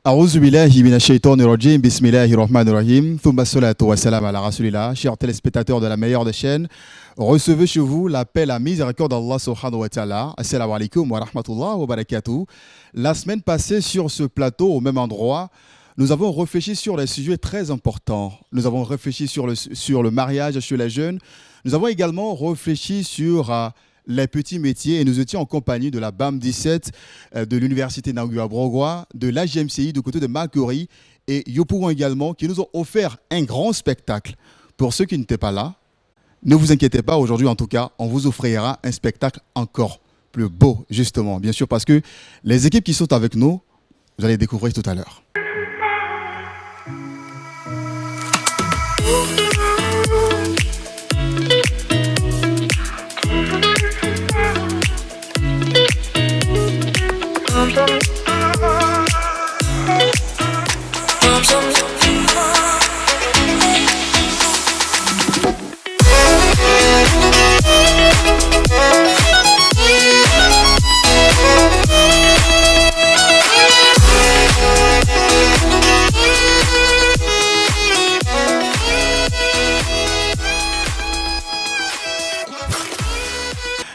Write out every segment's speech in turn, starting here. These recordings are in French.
أعوذ بالله من الشيطان الرجيم بسم الله الرحمن الرحيم ثم الصلاة والسلام على رسول الله. Chers téléspectateurs de la meilleure des chaînes, recevez chez vous l'appel à miséricorde d'Allah subhanahu wa ta'ala. Assalamu alaikum wa rahmatullah wa barakatuh. La semaine passée sur ce plateau, au même endroit, nous avons réfléchi sur des sujets très importants. Nous avons réfléchi sur le mariage chez les jeunes. Nous avons également réfléchi sur les petits métiers et nous étions en compagnie de la BAM 17, de l'Université Nangua Brogois, de l'AGMCI du côté de Makori et Yopougon également, qui nous ont offert un grand spectacle. Pour ceux qui n'étaient pas là, ne vous inquiétez pas, aujourd'hui en tout cas, on vous offrira un spectacle encore plus beau, justement, bien sûr, parce que les équipes qui sont avec nous, vous allez découvrir tout à l'heure.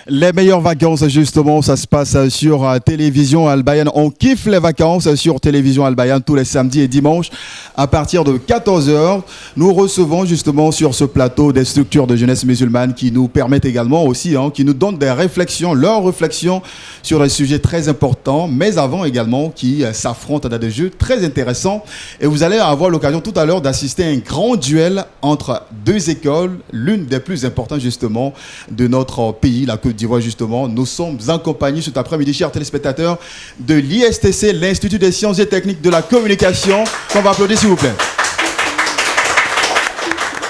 Les meilleures vacances, justement, ça se passe sur Télévision Al Bayan. On kiffe les vacances sur Télévision Al Bayan tous les samedis et dimanches. À partir de 14h, nous recevons justement sur ce plateau des structures de jeunesse musulmane qui nous permettent également aussi, qui nous donnent des réflexions, leurs réflexions sur des sujets très importants, mais avant également qui s'affrontent dans des jeux très intéressants. Et vous allez avoir l'occasion tout à l'heure d'assister à un grand duel entre deux écoles, l'une des plus importantes justement de notre pays, la Côte d'Ivoire justement. Nous sommes en compagnie cet après-midi, chers téléspectateurs, de l'ISTC, l'Institut des sciences et techniques de la communication, qu'on va applaudir s'il vous plaît.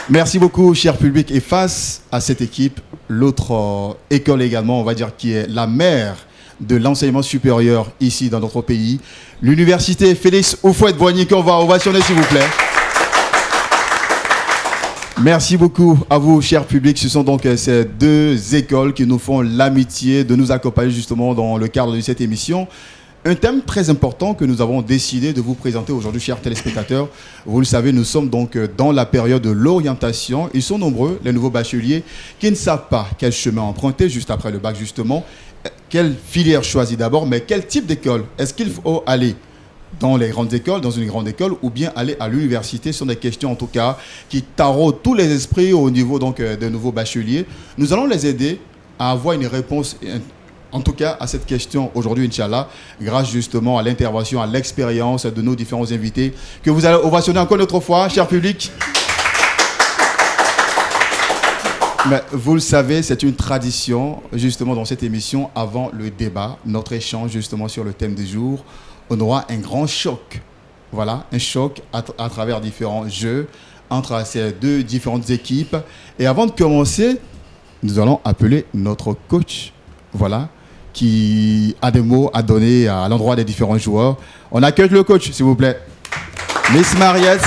Merci beaucoup, cher public. Et face à cette équipe, l'autre école également, on va dire, qui est la mère de l'enseignement supérieur ici dans notre pays, l'Université Félix Houphouët-Boigny, qu'on va ovationner s'il vous plaît. Merci beaucoup à vous, cher public. Ce sont donc ces deux écoles qui nous font l'amitié de nous accompagner justement dans le cadre de cette émission. Un thème très important que nous avons décidé de vous présenter aujourd'hui, chers téléspectateurs. Vous le savez, nous sommes donc dans la période de l'orientation. Ils sont nombreux, les nouveaux bacheliers, qui ne savent pas quel chemin emprunter juste après le bac justement. Quelle filière choisir d'abord, mais quel type d'école? Est-ce qu'il faut aller dans les grandes écoles, dans une grande école, ou bien aller à l'université? Ce sont des questions en tout cas qui taraudent tous les esprits au niveau donc des nouveaux bacheliers. Nous allons les aider à avoir une réponse, en tout cas à cette question aujourd'hui, Inch'Allah, grâce justement à l'intervention, à l'expérience de nos différents invités, que vous allez ovationner encore une autre fois, cher public. Mais vous le savez, c'est une tradition justement dans cette émission, avant le débat, notre échange justement sur le thème du jour. On aura un grand choc. Voilà, un choc à travers différents jeux entre ces deux différentes équipes. Et avant de commencer, nous allons appeler notre coach, voilà, qui a des mots à donner à l'endroit des différents joueurs. On accueille le coach, s'il vous plaît. Miss Mariette,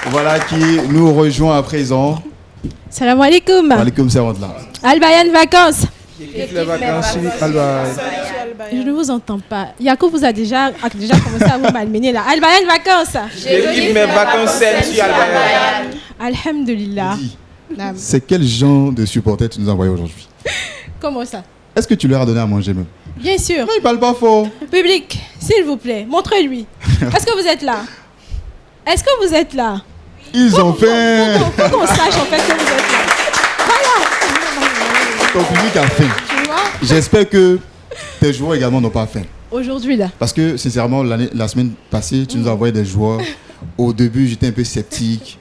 voilà, qui nous rejoint à présent. Salam alaikum. Alaikum salam. Al Bayan vacances. Les vacances, Je ne vous entends pas. Yacoub vous a déjà commencé à vous malmener là. Al Bayan vacances. J'équipe mes vacances celles sur Al Bayan. Alhamdulillah. C'est quel genre de supporters tu nous as envoyé aujourd'hui? Comment ça? Est-ce que tu leur as donné à manger même? Bien sûr. Non, il parle pas fort. Public, s'il vous plaît, montrez-lui. Est-ce que vous êtes là? Est-ce que vous êtes là? Ils ont faim. Faut qu'on sache en fait que vous êtes là. Voilà. Ton public a faim. Tu vois? J'espère que tes joueurs également n'ont pas faim. Aujourd'hui là. Parce que sincèrement, la semaine passée, tu nous as envoyé des joueurs. Au début, j'étais un peu sceptique.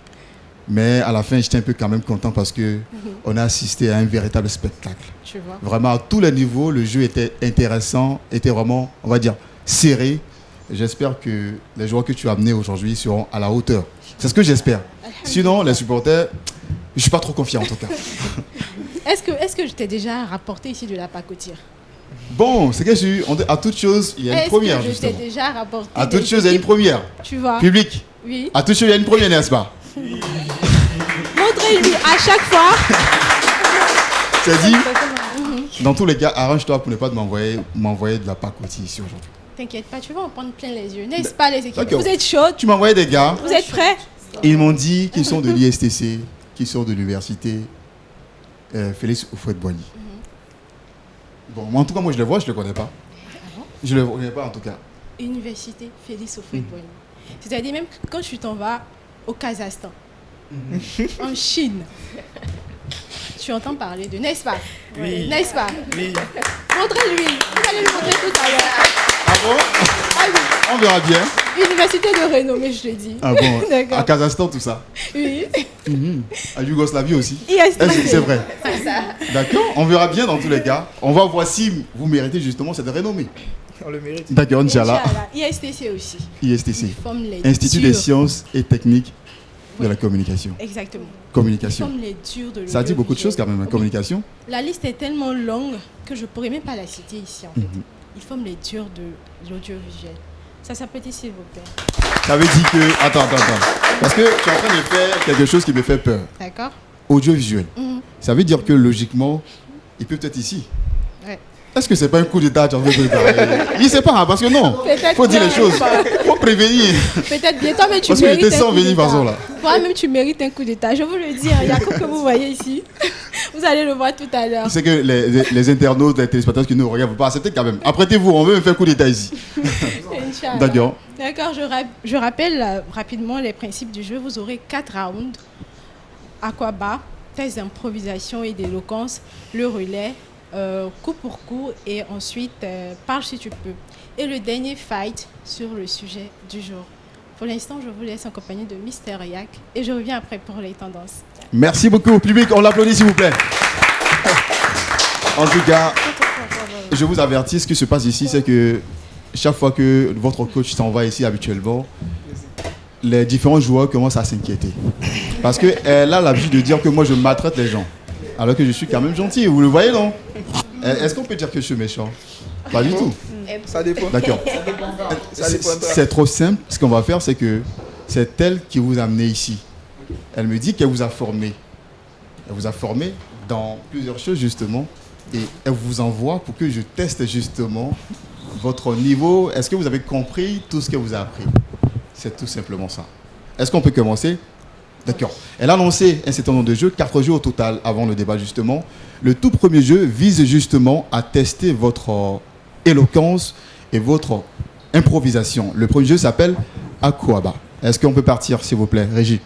Mais à la fin, j'étais un peu quand même content parce qu'on a assisté à un véritable spectacle. Tu vois? Vraiment, à tous les niveaux, le jeu était intéressant, était vraiment, on va dire, serré. J'espère que les joueurs que tu as amenés aujourd'hui seront à la hauteur. C'est ce que j'espère. Sinon, les supporters, je ne suis pas trop confiant en tout cas. Est-ce que je t'ai déjà rapporté ici de la pacotille? Bon, c'est que à toute chose, il y a une première justement. Est-ce que je t'ai déjà rapporté? À toute chose, il y a une première. Tu vois? Public. Oui. À toute chose, il y a une première, n'est-ce pas? Montrez-lui à chaque fois. C'est dit. Dans tous les cas, arrange-toi pour ne pas m'envoyer de la pacotille ici aujourd'hui. T'inquiète pas, tu vas en prendre plein les yeux. N'est-ce pas, les équipes? D'accord. Vous êtes chaudes? Tu m'as envoyé des gars. Vous êtes prêts? Ils m'ont dit qu'ils sont de l'ISTC, qu'ils sont de l'université Félix Houphouët-Boigny. Bon, moi, en tout cas, moi je le vois, je ne le connais pas. Je ne le connais pas en tout cas. Université Félix Houphouët-Boigny. C'est-à-dire même quand tu t'en vas au Kazakhstan, en Chine, tu entends parler de, n'est-ce pas? Oui. N'est-ce pas? Oui. Montrez-lui. Vous allez lui montrer tout à l'heure. Ah bon? Ah oui. On verra bien. Université de renommée, je le dis. Ah bon? D'accord. À Kazakhstan, tout ça. Oui. À Yougoslavie aussi. ISTC. C'est vrai. D'accord, on verra bien dans tous les cas. On va voir si vous méritez justement cette renommée. On le mérite. D'accord, Inch'Allah. ISTC aussi. ISTC. Ils forment les Institut durs. des sciences et techniques de la communication. Exactement. Ils Communication. forment les durs de Ça dit beaucoup de choses quand même, hein, Oui. communication. La liste est tellement longue que je ne pourrais même pas la citer ici. En fait. Ils forment les durs de l'audiovisuel. Ça s'appelle s'il vous plaît. Ça veut dire que... Attends. Parce que tu es en train de faire quelque chose qui me fait peur. D'accord. Audiovisuel. Ça veut dire que logiquement, il peut être ici. Ouais. Est-ce que c'est pas un coup d'état tu en veux préparer? Il ne sait pas, hein, parce que non. Peut-être Faut dire les bien, choses. pas. Faut prévenir. Peut-être bien. Toi, mais tu Parce qu'il mérites était un sans coup venir, d'état. façon, là. Toi-même, tu mérites un coup d'état. Je vous le dis, il y a que vous voyez ici. Vous allez le voir tout à l'heure. C'est que les internautes, les téléspectateurs qui nous regardent, ne vont pas accepter quand même. Apprêtez-vous, on veut me faire coup d'état ici. Inch'Allah. D'accord. D'accord, je rappelle rapidement les principes du jeu. Vous aurez 4 rounds. Aquaba, test d'improvisation et d'éloquence, le relais, coup pour coup et ensuite parle si tu peux. Et le dernier fight sur le sujet du jour. Pour l'instant, je vous laisse en compagnie de Mister Yak et je reviens après pour les tendances. Merci beaucoup au public, on l'applaudit s'il vous plaît. En tout cas, je vous avertis, ce qui se passe ici, c'est que chaque fois que votre coach s'en va ici habituellement, les différents joueurs commencent à s'inquiéter. Parce qu'elle a l'habitude de dire que moi je maltraite les gens. Alors que je suis quand même gentil, vous le voyez non? Est-ce qu'on peut dire que je suis méchant? Pas du tout. Ça dépend. D'accord. Ça dépendra. C'est trop simple. Ce qu'on va faire, c'est que c'est elle qui vous a amené ici. Elle me dit qu'elle vous a formé. Elle vous a formé dans plusieurs choses justement. Et elle vous envoie pour que je teste justement votre niveau. Est-ce que vous avez compris tout ce qu'elle vous a appris? C'est tout simplement ça. Est-ce qu'on peut commencer? D'accord. Elle a lancé un certain nombre de jeux, 4 jeux au total avant le débat justement. Le tout premier jeu vise justement à tester votre éloquence et votre improvisation. Le premier jeu s'appelle Aquaba. Est-ce qu'on peut partir s'il vous plaît, Régie?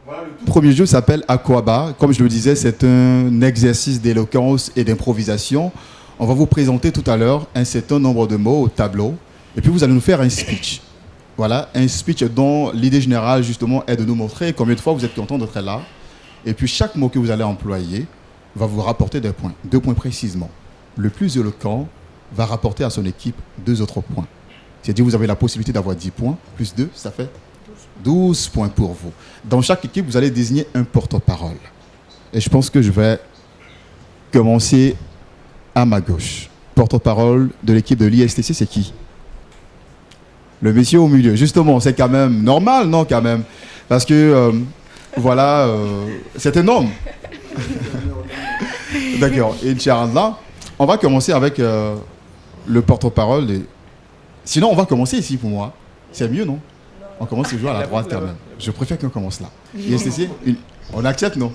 Le premier jeu s'appelle Aquaba. Comme je le disais, c'est un exercice d'éloquence et d'improvisation. On va vous présenter tout à l'heure un certain nombre de mots au tableau. Et puis vous allez nous faire un speech. Voilà, un speech dont l'idée générale justement est de nous montrer combien de fois vous êtes content d'être là. Et puis chaque mot que vous allez employer va vous rapporter des points, 2 points précisément. Le plus éloquent va rapporter à son équipe 2 autres points. C'est-à-dire vous avez la possibilité d'avoir 10 points, plus 2, ça fait 12 points pour vous. Dans chaque équipe, vous allez désigner un porte-parole. Et je pense que je vais commencer à ma gauche. Porte-parole de l'équipe de l'ISTC, c'est qui? Le monsieur au milieu. Justement, c'est quand même normal, non, quand même? Parce que, voilà, c'est un homme. D'accord. Et Inch'Allah, on va commencer avec le porte-parole. Sinon, on va commencer ici pour moi. C'est mieux, non? On commence toujours à la droite quand même. Je préfère qu'on commence là. ISTC, on accepte, non?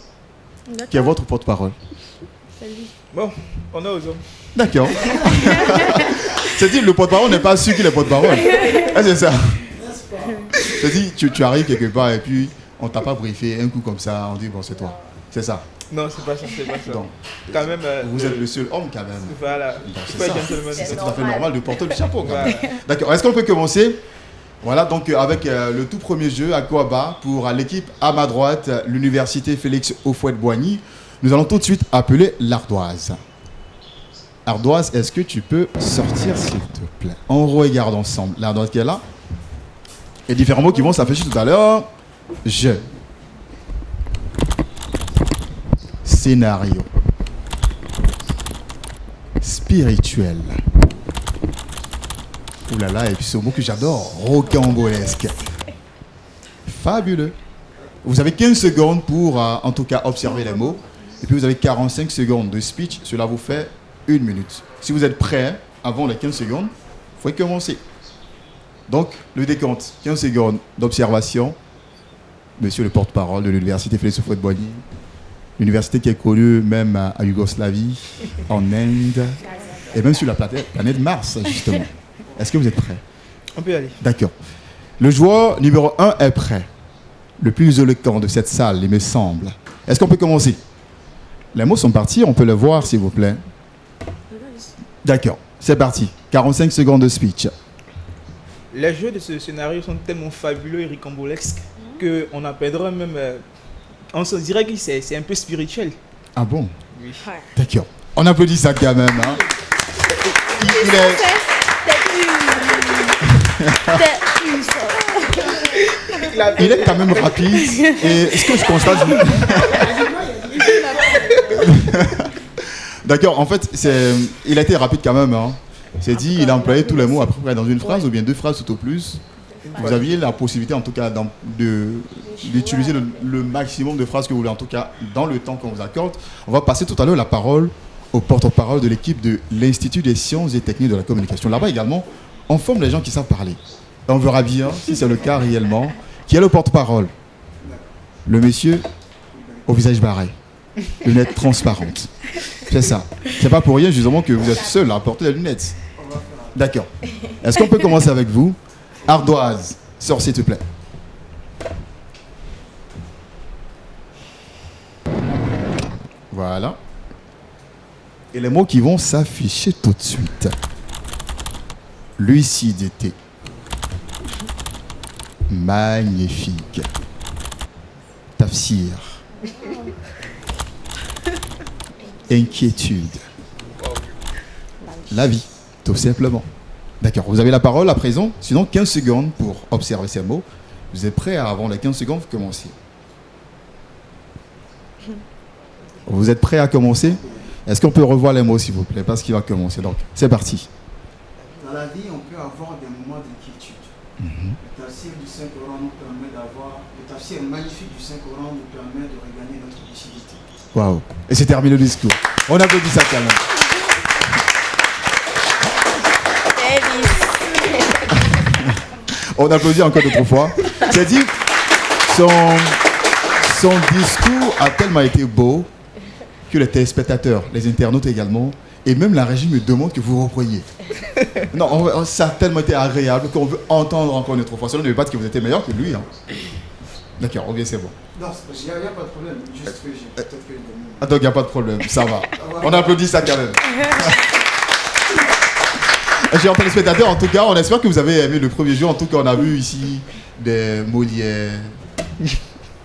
Qui est votre porte-parole? Bon, on est aux hommes. D'accord. C'est-à-dire le porte-parole n'est pas sûr qu'il est porte-parole. Ah, c'est ça. C'est-à-dire tu arrives quelque part et puis on t'a pas briefé, un coup comme ça, on dit bon c'est toi. C'est ça. Non, c'est pas ça, c'est pas ça. Donc, quand même. vous êtes le seul homme quand même. Voilà. Donc, C'est pas gentleman. c'est tout à fait normal de porter le chapeau. Quand même. Voilà. D'accord. Est-ce qu'on peut commencer? Voilà, donc avec le tout premier jeu, Aquaba, pour l'équipe à ma droite, l'université Félix Houphouët-Boigny. Nous allons tout de suite appeler l'Ardoise. Ardoise, est-ce que tu peux sortir, s'il te plaît? On regarde ensemble. L'Ardoise qui est là. Et différents mots qui vont s'afficher tout à l'heure. Je. Scénario. Spirituel. Ouh là là, et puis ce mot que j'adore, rocambolesque. Fabuleux. Vous avez 15 secondes pour, en tout cas, observer les mots. Et puis vous avez 45 secondes de speech. Cela vous fait 1 minute. Si vous êtes prêt, avant les 15 secondes, il faut commencer. Donc, le décompte, 15 secondes d'observation. Monsieur le porte-parole de l'université Félix Houphouët-Boigny, l'université qui est connue même à Yougoslavie, en Inde, et même sur la planète Mars, justement. Est-ce que vous êtes prêts? On peut y aller. D'accord. Le joueur numéro 1 est prêt. Le plus éloquent de cette salle, il me semble. Est-ce qu'on peut commencer? Les mots sont partis, on peut les voir, s'il vous plaît. D'accord, c'est parti. 45 secondes de speech. Les jeux de ce scénario sont tellement fabuleux et ricambolesques qu'on appellerait même... on se dirait que c'est un peu spirituel. Ah bon? Oui. D'accord. On applaudit ça quand même. Hein. Il est quand même rapide. Et ce que je constate... D'accord, en fait, il a été rapide quand même. Hein. C'est dit, il a employé tous les mots à peu près dans une phrase ou bien 2 phrases tout au plus. Vous aviez la possibilité en tout cas d'utiliser le maximum de phrases que vous voulez, en tout cas dans le temps qu'on vous accorde. On va passer tout à l'heure la parole au porte-parole de l'équipe de l'Institut des sciences et techniques de la communication. Là-bas également, on forme les gens qui savent parler. Et on verra bien, si c'est le cas réellement, qui est le porte-parole. Le monsieur au visage barré, lunettes transparentes. C'est ça. C'est pas pour rien justement que vous êtes seul à porter les lunettes. D'accord. Est-ce qu'on peut commencer avec vous? Ardoise, sors s'il te plaît. Voilà. Et les mots qui vont s'afficher tout de suite. Lucidité. Magnifique. Tafsir. Inquiétude. La vie, tout simplement. D'accord, vous avez la parole à présent, sinon 15 secondes pour observer ces mots. Vous êtes prêts avant les 15 secondes, vous commencez. Vous êtes prêts à commencer? Est-ce qu'on peut revoir les mots s'il vous plaît? Parce qu'il va commencer, donc c'est parti. Dans la vie, on peut avoir des moments d'inquiétude. Le tafsir du Saint-Coran nous permet d'avoir... Le tafsir magnifique du Saint-Coran nous permet de regagner notre lucidité. Waouh. Et c'est terminé le discours. On applaudit ça quand même. On applaudit encore d'autres fois. C'est dit, son discours a tellement été beau que les téléspectateurs, les internautes également, et même la régie me demande que vous repreniez. Non, ça a tellement été agréable qu'on veut entendre encore une autre fois. Cela ne veut pas dire que vous étiez meilleur que lui. Hein. D'accord, ok, c'est bon. Non, il n'y a pas de problème. Juste que j'ai peut-être que... Ah, donc il n'y a pas de problème, ça va. On applaudit ça quand même. Chers téléspectateurs, en tout cas, on espère que vous avez aimé le premier jour. En tout cas, on a vu ici des Molière,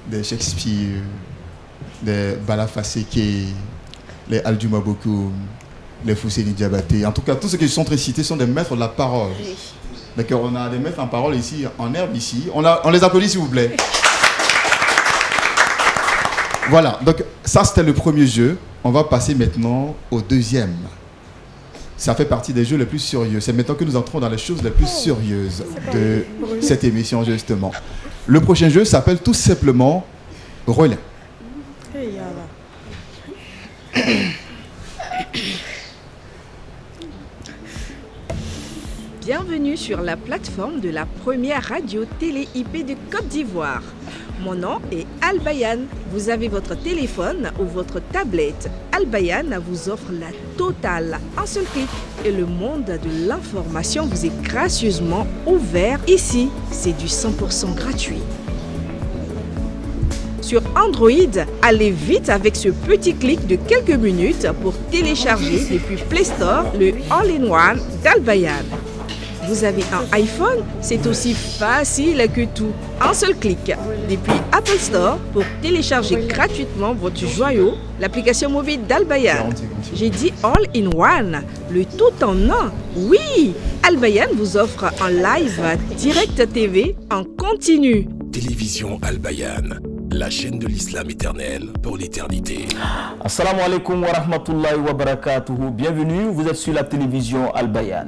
des Shakespeare, des Balafaseke, les Alduma Bokoum, les Fousseni Diabaté. En tout cas, tous ceux qui sont très cités sont des maîtres de la parole. D'accord, on a des maîtres en parole ici, en herbe ici. On les applaudit s'il vous plaît. Voilà, donc ça c'était le premier jeu. On va passer maintenant au deuxième. Ça fait partie des jeux les plus sérieux. C'est maintenant que nous entrons dans les choses les plus sérieuses de cette émission justement. Le prochain jeu s'appelle tout simplement Relais. Bienvenue sur la plateforme de la première radio-télé IP de Côte d'Ivoire. Mon nom est Albayan. Vous avez votre téléphone ou votre tablette. Albayan vous offre la totale en seul clic. Et le monde de l'information vous est gracieusement ouvert. Ici, c'est du 100% gratuit. Sur Android, allez vite avec ce petit clic de quelques minutes pour télécharger depuis Play Store le All-in-One d'Albayan. Vous avez un iPhone, c'est aussi facile que tout. Un seul clic. Depuis Apple Store pour télécharger gratuitement votre joyau, l'application mobile d'Albayan. J'ai dit All-in-One, le tout en un. Oui, Albayan vous offre en live Direct TV en continu. Télévision Albayan, la chaîne de l'islam éternel pour l'éternité. Assalamu alaikum wa rahmatullahi wa barakatuhu. Bienvenue, vous êtes sur la télévision Albayan.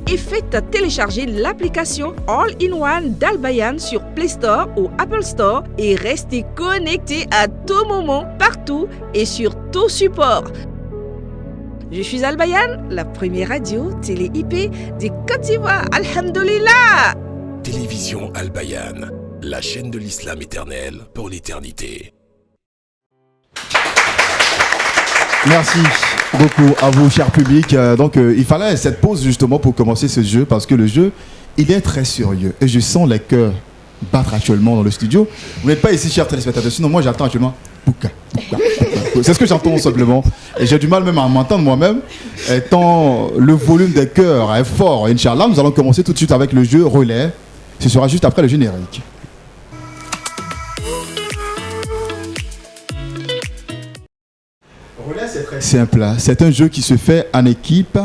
et faites télécharger l'application All-in-One d'Al Bayan sur Play Store ou Apple Store et restez connectés à tout moment, partout et sur tout support. Je suis Al Bayan, la première radio télé IP des Côte d'Ivoire. Alhamdulillah! Télévision Al Bayan, la chaîne de l'islam éternel pour l'éternité. Merci beaucoup à vous, cher public. Il fallait cette pause justement pour commencer ce jeu parce que le jeu, il est très sérieux. Et je sens les cœurs battre actuellement dans le studio. Vous n'êtes pas ici, chers téléspectateurs, sinon moi j'attends actuellement. Pouka, pouka, pouka. C'est ce que j'entends simplement. Et j'ai du mal même à m'entendre moi-même. Et tant le volume des cœurs est fort, Inch'Allah, nous allons commencer tout de suite avec le jeu relais. Ce sera juste après le générique. C'est très simple. C'est un jeu qui se fait en équipe.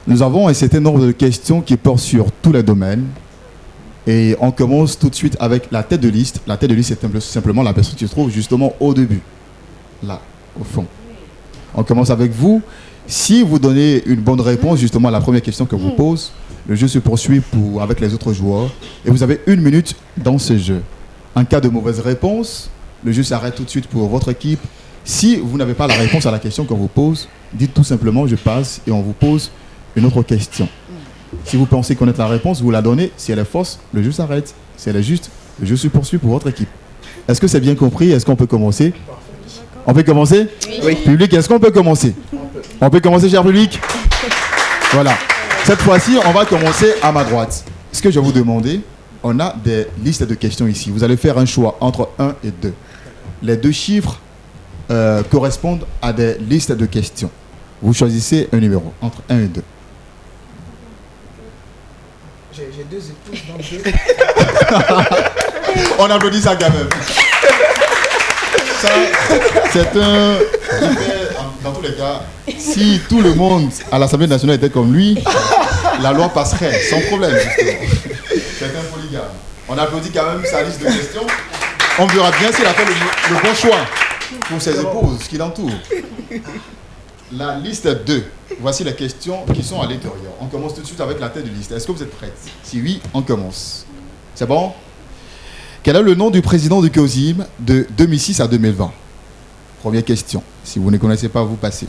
Nous avons un certain nombre de questions qui portent sur tous les domaines. Et on commence tout de suite avec la tête de liste. La tête de liste, c'est simplement la personne qui se trouve justement au début. Là, au fond. On commence avec vous. Si vous donnez une bonne réponse justement à la première question que vous pose, le jeu se poursuit avec les autres joueurs. Et vous avez 1 minute dans ce jeu. En cas de mauvaise réponse, le jeu s'arrête tout de suite pour votre équipe. Si vous n'avez pas la réponse à la question qu'on vous pose, dites tout simplement je passe et on vous pose une autre question. Si vous pensez connaître la réponse, vous la donnez. Si elle est fausse, le jeu s'arrête. Si elle est juste, le jeu se poursuit pour votre équipe. Est-ce que c'est bien compris? Est-ce qu'on peut commencer? On peut commencer? Oui. Public, est-ce qu'on peut commencer? On peut commencer, cher public? Voilà. Cette fois-ci, on va commencer à ma droite. Ce que je vais vous demander, on a des listes de questions ici. Vous allez faire un choix entre 1 et 2. Les 2 chiffres correspondent à des listes de questions. Vous choisissez un numéro entre 1 et 2. J'ai 2 épouses dans le jeu. On applaudit ça quand même. Ça, c'est un... Dans tous les cas, si tout le monde à l'Assemblée nationale était comme lui, la loi passerait sans problème. C'est un polygame. On applaudit quand même sa liste de questions. On verra bien s'il a fait le bon choix pour ses épouses qui l'entourent. La liste 2. Voici les questions qui sont à l'intérieur. On commence tout de suite avec la tête de liste. Est-ce que vous êtes prêts? Si oui, on commence. C'est bon? Quel est le nom du président du COSIM de 2006 à 2020? Première question. Si vous ne connaissez pas, vous passez.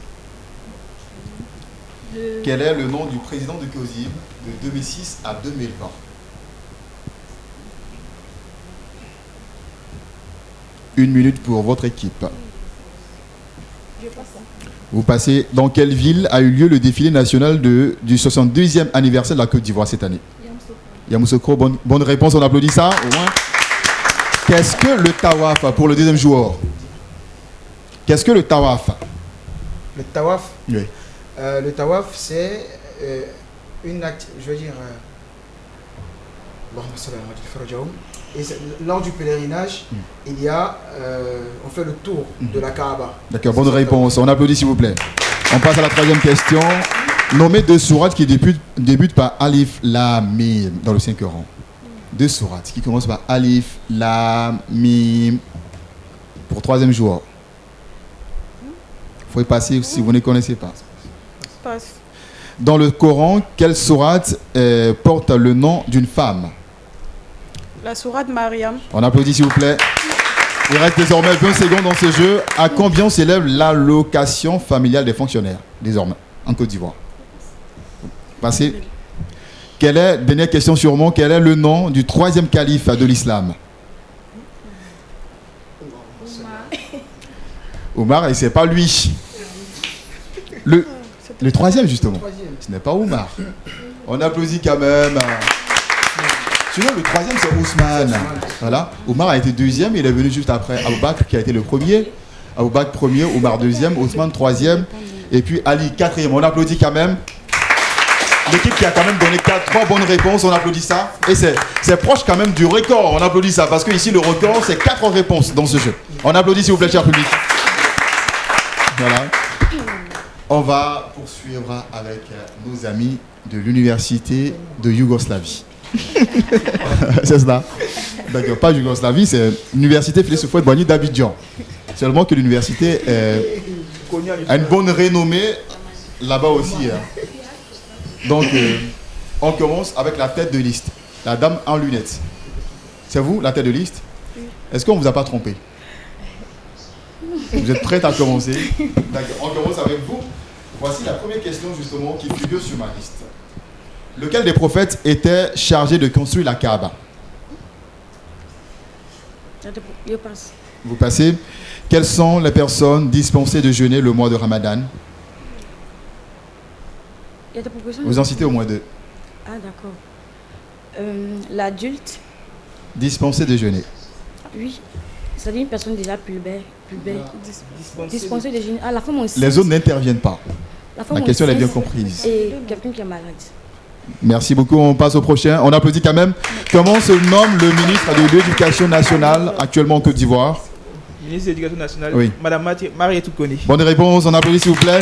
Quel est le nom du président du COSIM de 2006 à 2020? Une minute pour votre équipe. Vous passez. Dans quelle ville a eu lieu le défilé national du 62e anniversaire de la Côte d'Ivoire cette année? Yamoussoukro. Bonne réponse, on applaudit ça au moins. Qu'est-ce que le tawaf pour le deuxième joueur? Qu'est-ce que le tawaf? Le tawaf? Oui. Le tawaf, c'est une activité, je veux dire, et lors du pèlerinage, il y a, on fait le tour de la Kaaba. D'accord, bonne réponse. On applaudit s'il vous plaît. On passe à la troisième question. Nommez 2 sourates qui débutent par Alif, Lam, Mim dans le Saint-Coran. 2 sourates qui commencent par Alif, Lam, Mim. Pour troisième joueur. Il faut y passer si vous ne connaissez pas. Passe. Dans le Coran, quelle sourate porte le nom d'une femme? La sourate Mariam. On applaudit s'il vous plaît. Il reste désormais 20 secondes dans ce jeu. À combien s'élève l'allocation familiale des fonctionnaires désormais en Côte d'Ivoire? Passez. Dernière question sûrement, quel est le nom du 3e calife de l'islam? Omar, et c'est pas lui. Le 3e justement. Ce n'est pas Omar. On applaudit quand même. Sinon, le 3e c'est Ousmane. Voilà. Omar a été 2e, il est venu juste après Abou Bakr qui a été le premier. Abou Bakr 1er, Omar 2e, Ousmane 3e et puis Ali 4e. On applaudit quand même. L'équipe qui a quand même donné 3 bonnes réponses, on applaudit ça. Et c'est proche quand même du record, on applaudit ça. Parce que ici le record c'est 4 réponses dans ce jeu. On applaudit s'il vous plaît, cher public. Voilà. On va poursuivre avec nos amis de l'université de Yougoslavie. C'est cela. D'accord, pas Yougoslavie, c'est l'université Félix Houphouët-Boigny d'Abidjan. Seulement que l'université a une bonne renommée là-bas aussi. Hein. Donc, On commence avec la tête de liste. La dame en lunettes. C'est vous, la tête de liste? Est-ce qu'on ne vous a pas trompé? Vous êtes prête à commencer? D'accord, on commence avec vous. Voici la première question justement qui figure sur ma liste. Lequel des prophètes était chargé de construire la Kaaba? Je passe. Vous passez. Quelles sont les personnes dispensées de jeûner le mois de Ramadan? Il y a des propositions. Vous en citez au moins 2. Ah, d'accord. L'adulte, Dispensé de jeûner. oui. C'est-à-dire une personne déjà pubère. Dispensée de jeûner. Ah, la femme enceinte. Les autres n'interviennent pas. La question elle est bien comprise. Et quelqu'un qui est malade. Merci beaucoup, on passe au prochain. On applaudit quand même. Comment se nomme le ministre de l'Éducation nationale actuellement en Côte d'Ivoire? Ministre de l'Éducation nationale, Oui. Madame Mariétou Kone. Bonne réponse, on applaudit s'il vous plaît.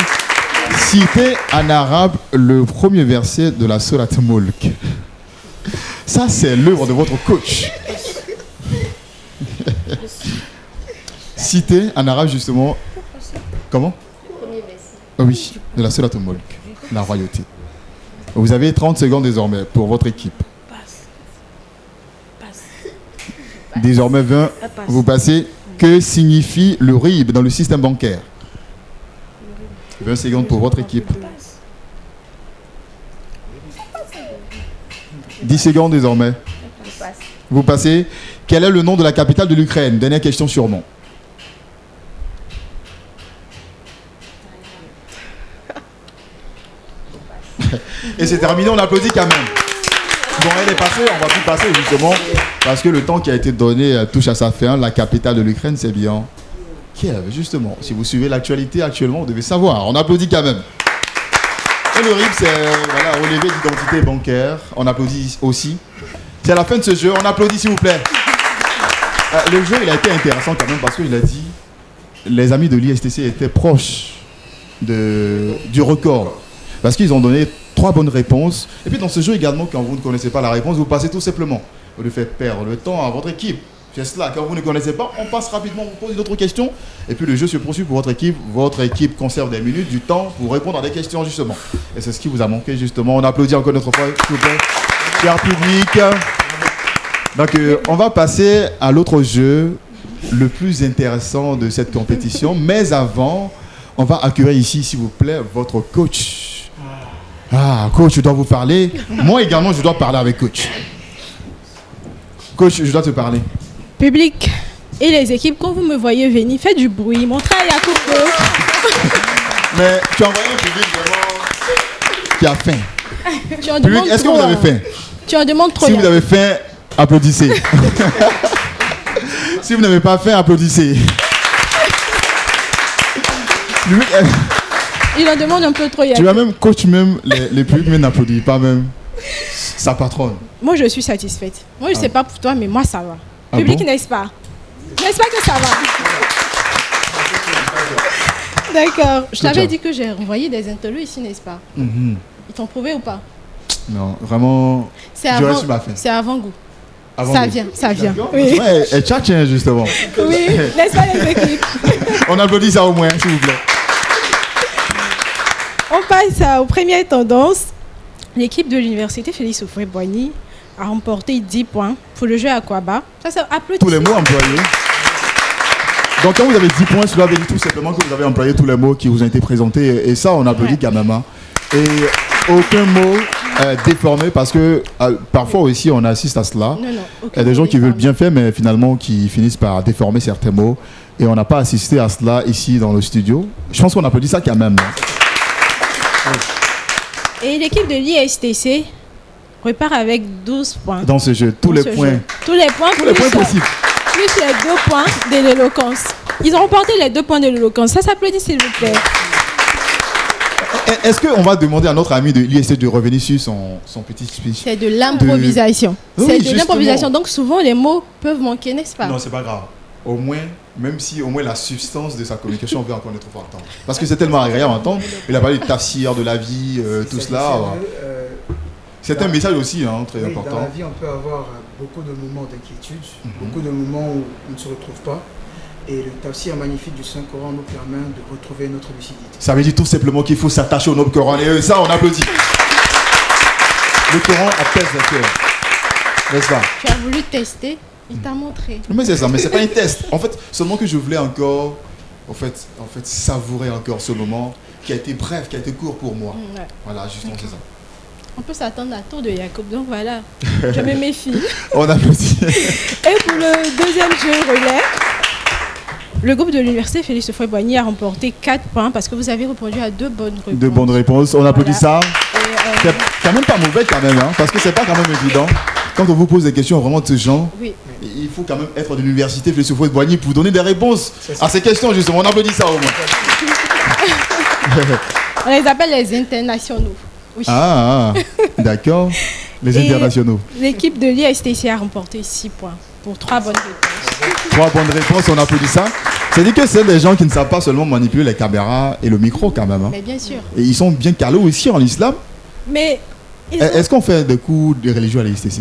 Citez en arabe le premier verset de la Sourate Mulk. Ça, c'est l'œuvre de votre coach. Citez en arabe justement. Comment? Ah oui, de la Sourate Mulk, la royauté. Vous avez 30 secondes désormais pour votre équipe. Désormais 20, vous passez. Que signifie le RIB dans le système bancaire? 20 secondes pour votre équipe. 10 secondes désormais. Vous passez. Quel est le nom de la capitale de l'Ukraine? Dernière question sûrement. Et c'est terminé, on applaudit quand même. Bon, elle est passée, on va plus passer justement, parce que le temps qui a été donné touche à sa fin. La capitale de l'Ukraine, c'est bien Kiev, justement. Si vous suivez l'actualité actuellement, vous devez savoir. On applaudit quand même. Et le RIB, c'est voilà, relevé d'identité bancaire. On applaudit aussi. C'est la fin de ce jeu, on applaudit s'il vous plaît. Le jeu, il a été intéressant quand même, parce qu'il a dit les amis de l'ISTC étaient proches du record. Parce qu'ils ont donné 3 bonnes réponses. Et puis dans ce jeu également, quand vous ne connaissez pas la réponse, vous passez tout simplement. Vous devez faire perdre le temps à votre équipe. C'est cela. Quand vous ne connaissez pas, on passe rapidement, on vous pose une autre question. Et puis le jeu se poursuit pour votre équipe. Votre équipe conserve des minutes, du temps pour répondre à des questions justement. Et c'est ce qui vous a manqué justement. On applaudit encore une autre fois, s'il vous plaît. Cher public. Donc on va passer à l'autre jeu, le plus intéressant de cette compétition. Mais avant, on va accueillir ici, s'il vous plaît, votre coach. Ah, coach, je dois vous parler. Moi également, je dois parler avec coach. Coach, je dois te parler. Public et les équipes, quand vous me voyez venir, faites du bruit, montrez à Yacoub. Mais tu as envoyé un public vraiment qui a faim. Tu en Public, demandes est-ce que trop, vous avez faim? Tu en demandes trop. Si Yann. vous avez faim, applaudissez. Si vous n'avez pas faim, applaudissez. Public, Il en demande un peu trop. Yann. tu vas même coach même les publics mais n'applaudissent pas même sa patronne. Moi, je suis satisfaite. Moi, je sais pas pour toi, mais moi, ça va. Ah Public, bon? n'est-ce pas? N'est-ce pas que ça va? D'accord. Je t'avais dit que j'ai envoyé des interviews ici, n'est-ce pas? Ils t'ont prouvé ou pas? Non, vraiment. C'est J'aurais avant, su ma fin. c'est avant-goût. Avant Ça de- vient, ça vient. Oui. Ouais, elle tchatche justement. Oui, n'est-ce pas les équipes? On applaudit ça au moins, s'il vous plaît. On passe aux premières tendances. L'équipe de l'université Félix Houphouët-Boigny a remporté 10 points pour le jeu Aquaba. Ça, c'est applaudissez. Tous les mots employés. Donc quand vous avez 10 points, cela veut dire tout simplement que vous avez employé tous les mots qui vous ont été présentés. Et ça, on applaudit quand même. Hein. Et aucun mot déformé parce que parfois aussi on assiste à cela. Non, non. Il y a des gens qui veulent bien faire mais finalement qui finissent par déformer certains mots. Et on n'a pas assisté à cela ici dans le studio. Je pense qu'on applaudit ça quand même. Hein. Et l'équipe de l'ISTC repart avec 12 points. Dans ce jeu, tous Dans les ce points. jeu. Tous les points, Tous les points possibles. plus les 2 points de l'éloquence. Ils ont remporté les 2 points de l'éloquence. Ça s'applaudit s'il vous plaît. Est-ce qu'on va demander à notre ami de l'IST de revenir sur son petit speech? C'est de l'improvisation. Oui, C'est de justement. l'improvisation. Donc souvent les mots peuvent manquer, n'est-ce pas? Non, c'est pas grave. Au moins, même si au moins la substance de sa communication, on veut encore être entendre. Parce que c'est tellement agréable à entendre. Il a parlé de tafsir, de la vie, tout cela. C'est un message aussi hein, très Oui, important. dans la vie, on peut avoir beaucoup de moments d'inquiétude, beaucoup de moments où on ne se retrouve pas. Et le tafsir magnifique du Saint-Coran nous permet de retrouver notre lucidité. Ça veut dire tout simplement qu'il faut s'attacher au Noble Coran. Et ça, on applaudit. Le Coran apaise le cœur. N'est-ce pas? Tu as voulu tester, il t'a montré. Mais c'est ça, mais c'est pas un test. En fait, seulement que je voulais encore, en fait, savourer encore ce moment qui a été bref, qui a été court pour moi. Ouais. Voilà, justement, c'est ça. On peut s'attendre à tour de Jacob, donc voilà, je me méfie. On applaudit. Et pour le deuxième jeu relais, le groupe de l'université Félix Houphouët-Boigny a remporté 4 points parce que vous avez répondu à 2 bonnes réponses. 2 bonnes réponses, on applaudit Voilà. ça. Et, C'est quand même pas mauvais quand même, hein, parce que c'est pas quand même évident. Quand on vous pose des questions vraiment de ce genre, oui. il faut quand même être de l'université Félix Houphouët-Boigny pour donner des réponses à ces questions justement. On applaudit ça au moins. On les appelle les internationaux. Oui. Ah, d'accord. Les Et internationaux. L'équipe de l'ISTC a remporté 6 points pour 3 bonnes réponses. 3 bonnes réponses, on applaudit ça. C'est-à-dire que c'est des gens qui ne savent pas seulement manipuler les caméras et le micro quand même. Hein. Mais bien sûr. Et ils sont bien calés aussi en islam. Mais ils ont- Est-ce qu'on fait des cours de religion à l'ISTC?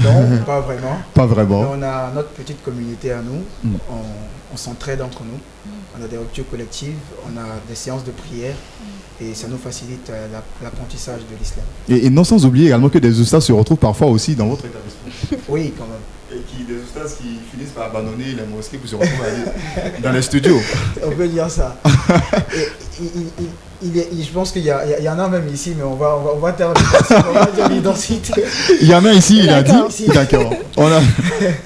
Non, pas vraiment. Pas vraiment. Mais on a notre petite communauté à nous. On s'entraide entre nous. On a des ruptures collectives, on a des séances de prière et ça nous facilite l'apprentissage de l'islam. Et non sans oublier également que des oustas se retrouvent parfois aussi dans votre établissement. Oui, quand même. Et des oustas qui finissent par abandonner les mosquées pour se retrouver dans les studios. On peut dire ça. Je pense qu'il y en a même ici, mais on va dire l'identité. Il y en a ici, il a dit. D'accord. D'accord. On a...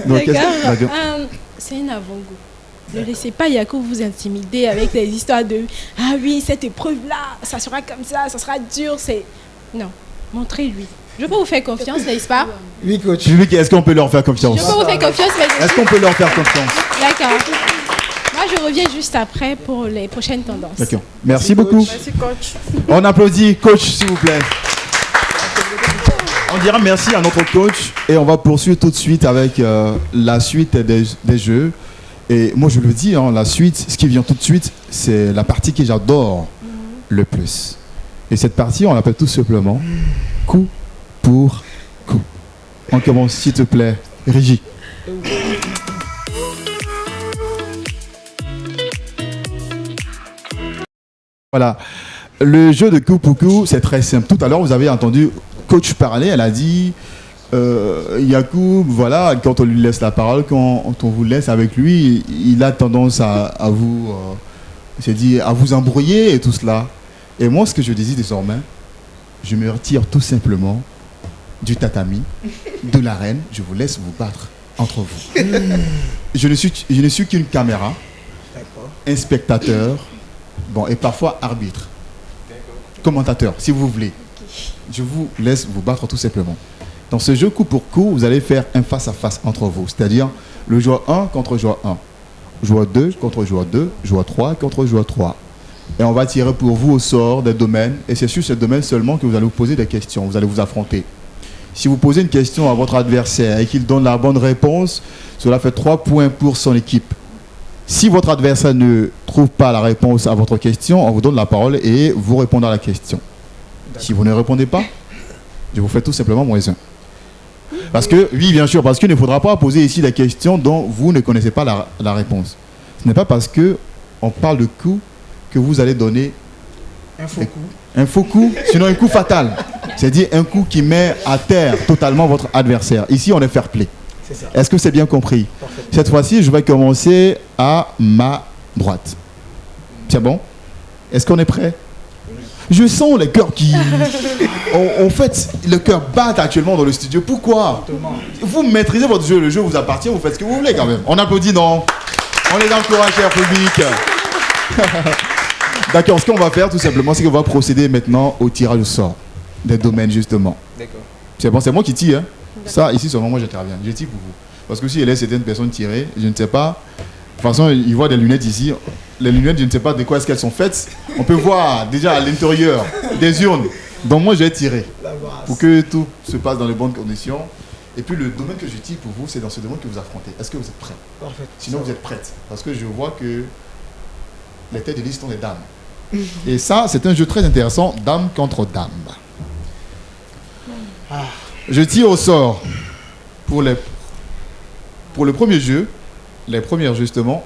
Donc, D'accord. C'est un avant-goût. Ne laissez pas Yacoub vous intimider avec les histoires de « Ah oui, cette épreuve-là, ça sera comme ça sera dur. » Non, montrez-lui. Je peux vous faire confiance, n'est-ce pas? Oui, coach. Est-ce qu'on peut leur faire confiance? Je peux vous faire confiance, mais... Est-ce qu'on peut leur faire confiance? D'accord. Moi, je reviens juste après pour les prochaines tendances. D'accord. Merci beaucoup. Merci, coach. On applaudit coach, s'il vous plaît. On dira merci à notre coach et on va poursuivre tout de suite avec la suite des jeux. Et moi, je le dis, hein, la suite, ce qui vient tout de suite, c'est la partie que j'adore le plus. Et cette partie, on l'appelle tout simplement coup pour coup. On commence, s'il te plaît, Régie. Voilà. Le jeu de coup pour coup, c'est très simple. Tout à l'heure, vous avez entendu coach parler, elle a dit Yacoub, voilà, quand on lui laisse la parole, quand on vous laisse avec lui, il a tendance à vous à vous embrouiller et tout cela. Et moi, ce que je désire désormais, je me retire tout simplement du tatami, de l'arène, je vous laisse vous battre entre vous. Je ne suis qu'une caméra, un spectateur, bon, et parfois arbitre, commentateur, si vous voulez. Je vous laisse vous battre tout simplement. Dans ce jeu coup pour coup, vous allez faire un face-à-face entre vous, c'est-à-dire le joueur 1 contre joueur 1, joueur 2 contre joueur 2, joueur 3 contre joueur 3. Et on va tirer pour vous au sort des domaines, et c'est sur ce domaine seulement que vous allez vous poser des questions, vous allez vous affronter. Si vous posez une question à votre adversaire et qu'il donne la bonne réponse, cela fait 3 points pour son équipe. Si votre adversaire ne trouve pas la réponse à votre question, on vous donne la parole et vous répondez à la question. Si vous ne répondez pas, je vous fais tout simplement moins 1. Parce que, oui, bien sûr, parce qu'il ne faudra pas poser ici des questions dont vous ne connaissez pas la réponse. Ce n'est pas parce qu'on parle de coup que vous allez donner un faux coup. Un faux coup, sinon un coup fatal. C'est-à-dire un coup qui met à terre totalement votre adversaire. Ici, on est fair play. C'est ça. Est-ce que c'est bien compris? Cette fois-ci, je vais commencer à ma droite. C'est bon? Est-ce qu'on est prêt? Je sens les cœurs qui... En fait, le cœur bat actuellement dans le studio. Pourquoi? Vous maîtrisez votre jeu, le jeu vous appartient, vous faites ce que vous voulez quand même. On applaudit, non? On les encourage, cher public. D'accord, ce qu'on va faire tout simplement, c'est qu'on va procéder maintenant au tirage au sort des domaines, justement. D'accord. C'est bon, c'est moi qui tire. Hein? Ça, ici, seulement moi, j'interviens. Je tire pour vous. Parce que si elle laisse certaines personnes tirer, je ne sais pas. De toute façon, ils voient des lunettes ici. Les lunettes, je ne sais pas de quoi est-ce qu'elles sont faites. On peut voir déjà à l'intérieur des urnes. Donc moi, je vais tirer pour que tout se passe dans les bonnes conditions. Et puis le domaine que je tire pour vous, c'est dans ce domaine que vous affrontez. Est-ce que vous êtes prêts? Parfait. Sinon, vous êtes prêtes. Parce que je vois que les têtes de liste sont des dames. Et ça, c'est un jeu très intéressant, dame contre dame. Je tire au sort pour le premier jeu, les premières justement.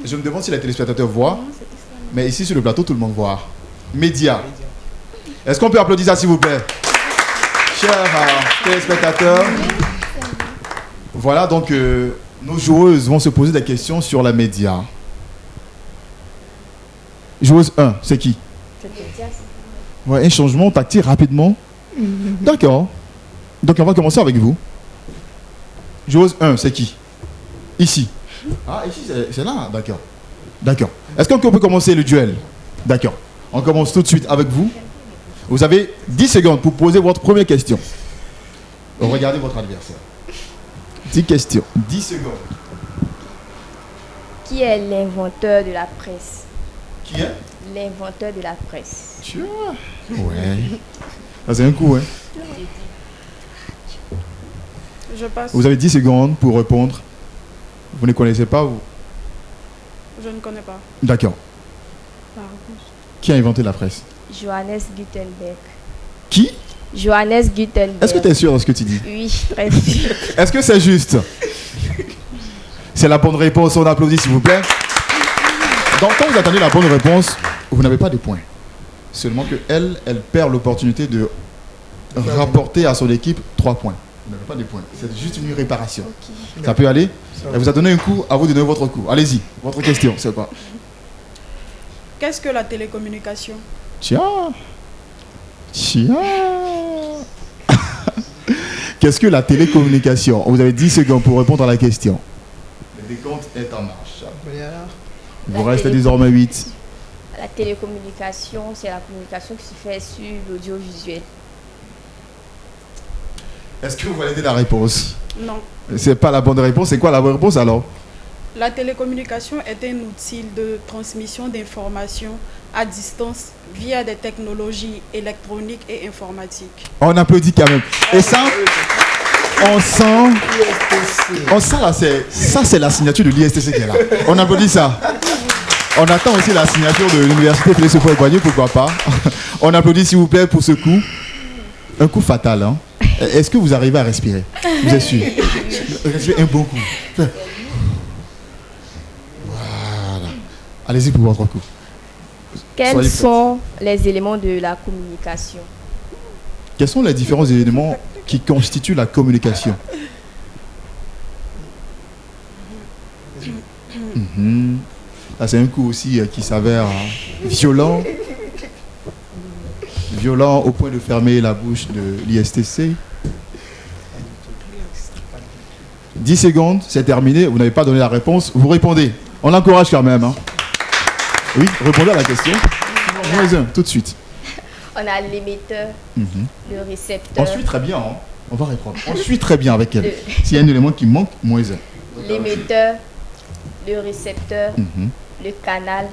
Je me demande si les téléspectateurs voient, mais ici sur le plateau, tout le monde voit. Média. Est-ce qu'on peut applaudir ça, s'il vous plaît? Chers téléspectateurs, voilà donc nos joueuses vont se poser des questions sur la média. Joueuse 1, c'est qui? Ouais, un changement tactile rapidement. D'accord. Donc on va commencer avec vous. Joueuse 1, c'est qui? Ici. Ah, ici, c'est là. D'accord. D'accord. Est-ce qu'on peut commencer le duel? D'accord. On commence tout de suite avec vous. Vous avez 10 secondes pour poser votre première question. Regardez votre adversaire. 10 questions. 10 secondes. Qui est l'inventeur de la presse? Qui est? L'inventeur de la presse. Tu vois? Ouais. Ça, c'est un coup, hein. Je passe. Vous avez 10 secondes pour répondre. Vous ne connaissez pas vous? Je ne connais pas. D'accord. Qui a inventé la presse? Johannes Gutenberg. Qui? Johannes Gutenberg. Est-ce que tu es sûr de ce que tu dis? Oui, très sûr. Est-ce que c'est juste? C'est la bonne réponse. On applaudit s'il vous plaît. Donc quand vous attendez la bonne réponse, vous n'avez pas de points. Seulement que elle perd l'opportunité de rapporter à son équipe 3 points. Vous n'avez pas de points. C'est juste une réparation. Okay. Ça peut aller? Elle vous a donné un coup, à vous de donner votre coup. Allez-y, votre question, c'est quoi? Qu'est-ce que la télécommunication? Tiens. Qu'est-ce que la télécommunication? Vous avez 10 secondes pour répondre à la question. Le décompte est en marche. Il vous reste désormais 8. La télécommunication, c'est la communication qui se fait sur l'audiovisuel. Est-ce que vous validez la réponse? Non. C'est pas la bonne réponse. C'est quoi la bonne réponse alors? La télécommunication est un outil de transmission d'informations à distance via des technologies électroniques et informatiques. On applaudit quand même. Et ça, on sent là, c'est la signature de l'ISTC qui est là. On applaudit ça. On attend aussi la signature de l'université Félix Houphouët-Boigny, pourquoi pas. On applaudit s'il vous plaît pour ce coup. Un coup fatal, hein. Est-ce que vous arrivez à respirer? Vous êtes sûr? Respirez un bon coup. Voilà. Allez-y pour votre coup. Quels sont les éléments de la communication? Quels sont les différents éléments qui constituent la communication? Là, c'est un coup aussi qui s'avère violent. Violent au point de fermer la bouche de l'ISTC. 10 secondes, c'est terminé. Vous n'avez pas donné la réponse. Vous répondez. On l'encourage quand même. Hein. Oui, répondez à la question. Moins un, tout de suite. On a l'émetteur, le récepteur. On suit très bien. Hein. On va répondre. On suit très bien avec elle. S'il y a un élément qui manque, moins un. L'émetteur, le récepteur, le canal,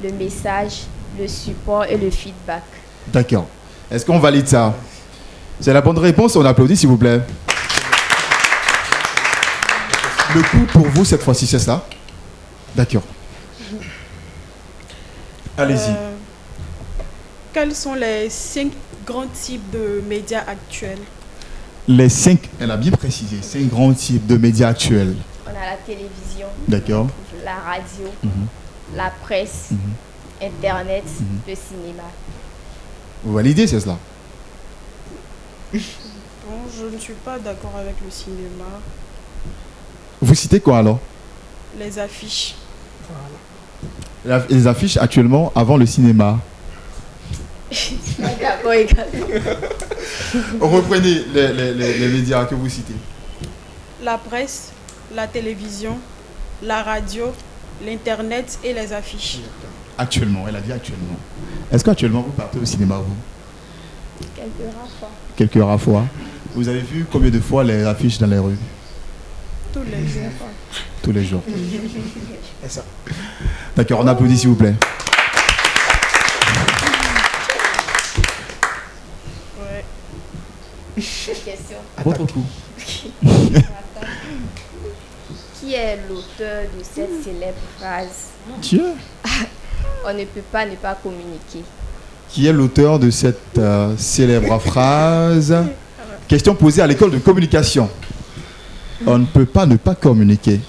le message, le support et le feedback. D'accord. Est-ce qu'on valide ça? C'est la bonne réponse, on applaudit s'il vous plaît. Le coup pour vous cette fois-ci, c'est ça? D'accord. Allez-y. Quels sont les 5 grands types de médias actuels? Les 5, elle a bien précisé, 5 grands types de médias actuels. On a la télévision. D'accord. La radio, la presse, Internet, le cinéma. Vous validez, c'est cela? Bon, je ne suis pas d'accord avec le cinéma. Vous citez quoi alors? Les affiches. Voilà. Les affiches actuellement avant le cinéma. D'accord, également. Reprenez les médias que vous citez. La presse, la télévision, la radio, l'Internet et les affiches. Actuellement, elle a dit actuellement. Est-ce qu'actuellement vous partez au cinéma, vous? Quelques rares fois. Quelques rares fois. Vous avez vu combien de fois les affiches dans les rues? Tous les jours. Tous les jours. D'accord, on applaudit s'il vous plaît. Ouais. Question. Votre coup. Qui est l'auteur de cette célèbre phrase? Dieu. On ne peut pas ne pas communiquer. Qui est l'auteur de cette célèbre phrase? Question posée à l'école de communication. On ne peut pas ne pas communiquer.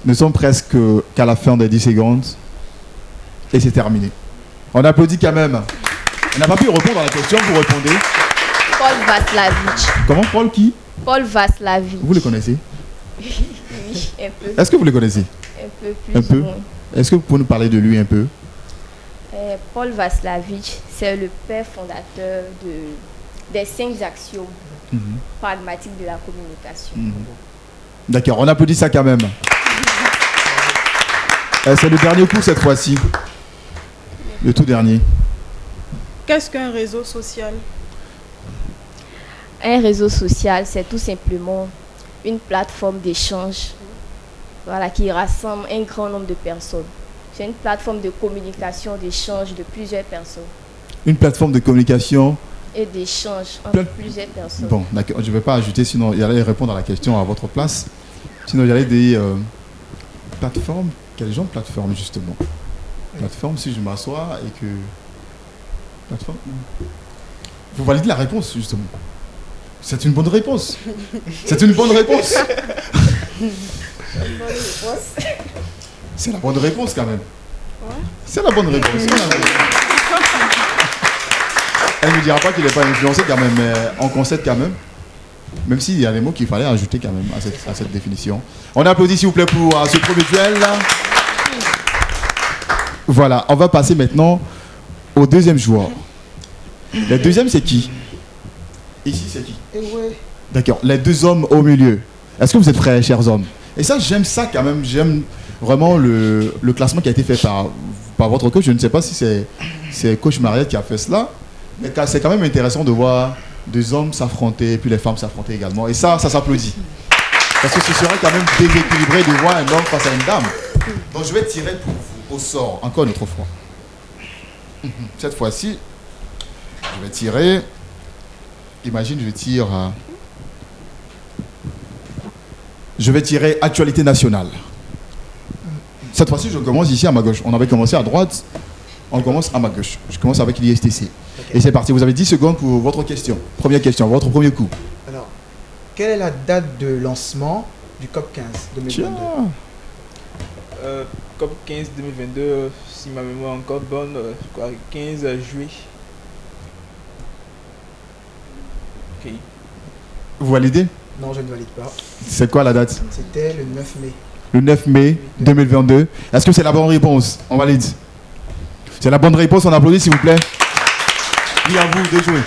Nous sommes presque qu'à la fin des 10 secondes. Et c'est terminé. On applaudit quand même. On n'a pas pu répondre à la question, vous répondez. Paul Vaslavich. Comment Paul qui? Paul Vaslavich. Vous le connaissez? Oui, un peu. Est-ce que vous le connaissez? Un peu plus. Un peu. Moins. Est-ce que vous pouvez nous parler de lui un peu? Paul Vaslavich, c'est le père fondateur des 5 axiomes pragmatiques de la communication. D'accord, on applaudit ça quand même. C'est le dernier coup cette fois-ci. Le tout dernier. Qu'est-ce qu'un réseau social? Un réseau social, c'est tout simplement une plateforme d'échange, voilà, qui rassemble un grand nombre de personnes. C'est une plateforme de communication, d'échange de plusieurs personnes. Une plateforme de communication Et d'échange entre plusieurs personnes. Bon, d'accord, je ne vais pas ajouter, sinon j'allais répondre à la question à votre place. Sinon j'allais dire plateforme. Quel genre de plateforme justement? Plateforme, si je m'assois et que... Plateforme. Vous validez la réponse justement. C'est une bonne réponse. C'est une bonne réponse. C'est la bonne réponse quand même. Ouais. C'est la bonne réponse. Elle ne me dira pas qu'il n'est pas influencé quand même, mais on concède quand même. Même s'il y a des mots qu'il fallait ajouter quand même à cette définition. On applaudit s'il vous plaît pour ce premier duel. Voilà, on va passer maintenant au deuxième joueur. Le deuxième c'est qui? Ici c'est qui? D'accord, les deux hommes au milieu. Est-ce que vous êtes prêts, chers hommes? Et ça, j'aime ça quand même. J'aime vraiment le classement qui a été fait par votre coach. Je ne sais pas si c'est coach Mariette qui a fait cela. Mais c'est quand même intéressant de voir deux hommes s'affronter et puis les femmes s'affronter également. Et ça s'applaudit. Parce que ce serait quand même déséquilibré de voir un homme face à une dame. Donc je vais tirer pour vous au sort, encore une autre fois. Cette fois-ci, je vais tirer. Imagine, je vais tirer actualité nationale. Cette fois-ci, je commence ici à ma gauche. On avait commencé à droite, on commence à ma gauche. Je commence avec l'ISTC. Et c'est parti, vous avez 10 secondes pour votre question. Première question, votre premier coup. Alors, quelle est la date de lancement du COP 15 2022? COP 15 2022, si ma mémoire est encore bonne, 15 juillet. Ok. Vous validez? Non, je ne valide pas. C'est quoi la date? C'était le 9 mai. Le 9 mai 2022. Est-ce que c'est la bonne réponse? On valide. C'est la bonne réponse, on applaudit s'il vous plaît. Qui à vous de jouer?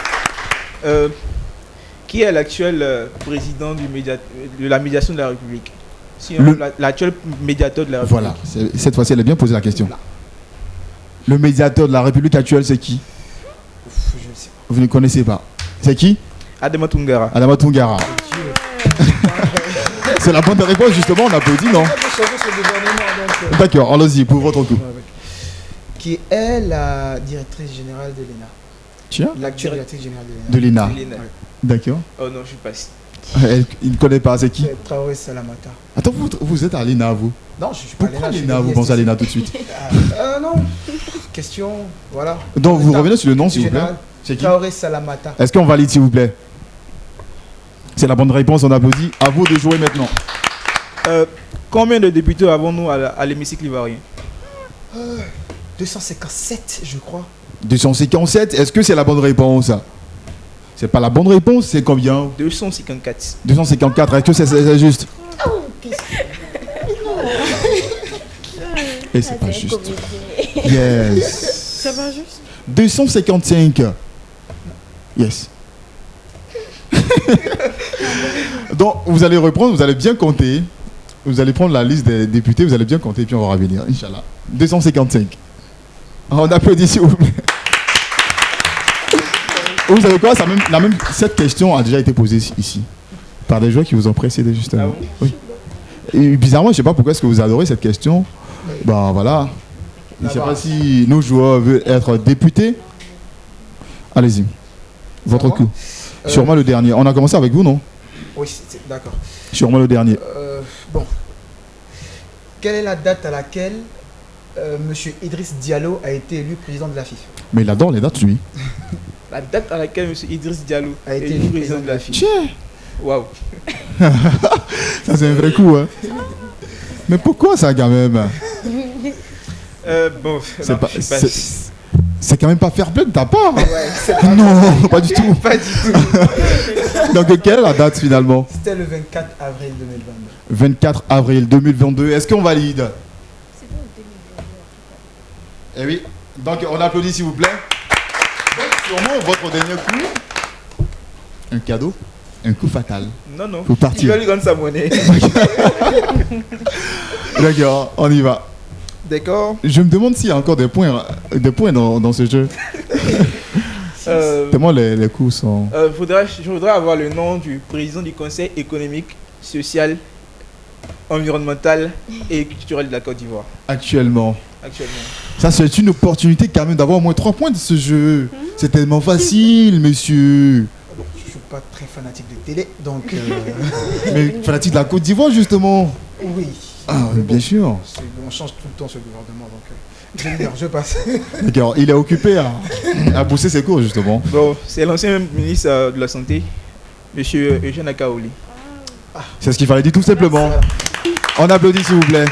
Qui est l'actuel président de la médiation de la République? L'actuel médiateur de la République. Voilà, cette fois-ci elle a bien posé la question. Le médiateur de la République actuelle c'est qui? Je ne sais pas. Vous ne connaissez pas. C'est qui? Adama Tungara. Adama Tungara. C'est la bonne réponse justement, on applaudit, non? D'accord, allons-y pour votre coup. Qui est la directrice générale de l'ENA? Tiens. L'actuelle directrice générale de l'ENA. D'accord. Oh non, je suis pas ici. Il ne connaît pas, c'est qui? Traoré Salamata. Attends, vous êtes à l'ENA, vous? Non, je suis pas à l'ENA. Pourquoi l'ENA, vous pensez à l'ENA tout de suite? Non. Question, voilà. Donc vous revenez sur le nom, s'il vous plaît. C'est qui? Traoré Salamata. Est-ce qu'on valide, s'il vous plaît? C'est la bonne réponse, on applaudit. À vous de jouer maintenant. Combien de députés avons-nous à l'hémicycle ivoirien? 257, je crois. 257, est-ce que c'est la bonne réponse? C'est pas la bonne réponse, c'est combien? 254. 254, est-ce que c'est juste? Et c'est pas juste. Yes. C'est pas juste? 255. Yes. Donc, vous allez reprendre, vous allez bien compter. Vous allez prendre la liste des députés, vous allez bien compter, puis on va revenir, Inch'Allah. 255. On applaudit, s'il vous plaît. Vous savez quoi, cette question a déjà été posée ici, par des joueurs qui vous ont précédé, justement. Ah bon? Oui. Et bizarrement, je ne sais pas pourquoi est-ce que vous adorez cette question. Ben voilà. Je ne sais pas si nos joueurs veulent être députés. Allez-y. Votre coup. Sûrement le dernier. On a commencé avec vous, non? Oui, d'accord. Sûrement le dernier. Bon. Quelle est la date à laquelle M. Idriss Diallo a été élu président de la FIFA? Mais il adore les dates, lui. La date à laquelle M. Idriss Diallo a été élu président de la FIFA. Tiens. Waouh. Ça, c'est un vrai coup, hein. Mais pourquoi ça quand même? Bon, C'est non, pas- je sais pas. c'est quand même pas fair play de ta part. Ouais, c'est pas- Non, pas du tout. Pas du tout. Donc quelle est la date finalement? C'était le 24 avril 2022. 24 avril 2022. Est-ce qu'on valide? Eh oui. Donc on applaudit s'il vous plaît. Donc, sûrement votre dernier coup. Un cadeau. Un coup fatal. Non, non. Faut partir. Il va lui rendre sa monnaie. D'accord, on y va. D'accord. Je me demande s'il y a encore des points dans ce jeu. Tellement les coups sont... Je voudrais avoir le nom du président du Conseil économique, social, environnemental et culturel de la Côte d'Ivoire. Actuellement. Actuellement. Ça, c'est une opportunité quand même d'avoir au moins 3 points de ce jeu. C'est tellement facile, monsieur. Je ne suis pas très fanatique de télé, donc... Mais fanatique de la Côte d'Ivoire, justement. Oui. Ah, bien sûr. On change tout le temps ce gouvernement, donc je passe. D'accord, il est occupé à bosser ses cours, justement. Bon, c'est l'ancien ministre de la Santé, monsieur Eugène Akaoli. C'est ce qu'il fallait dire tout simplement. On applaudit s'il vous plaît.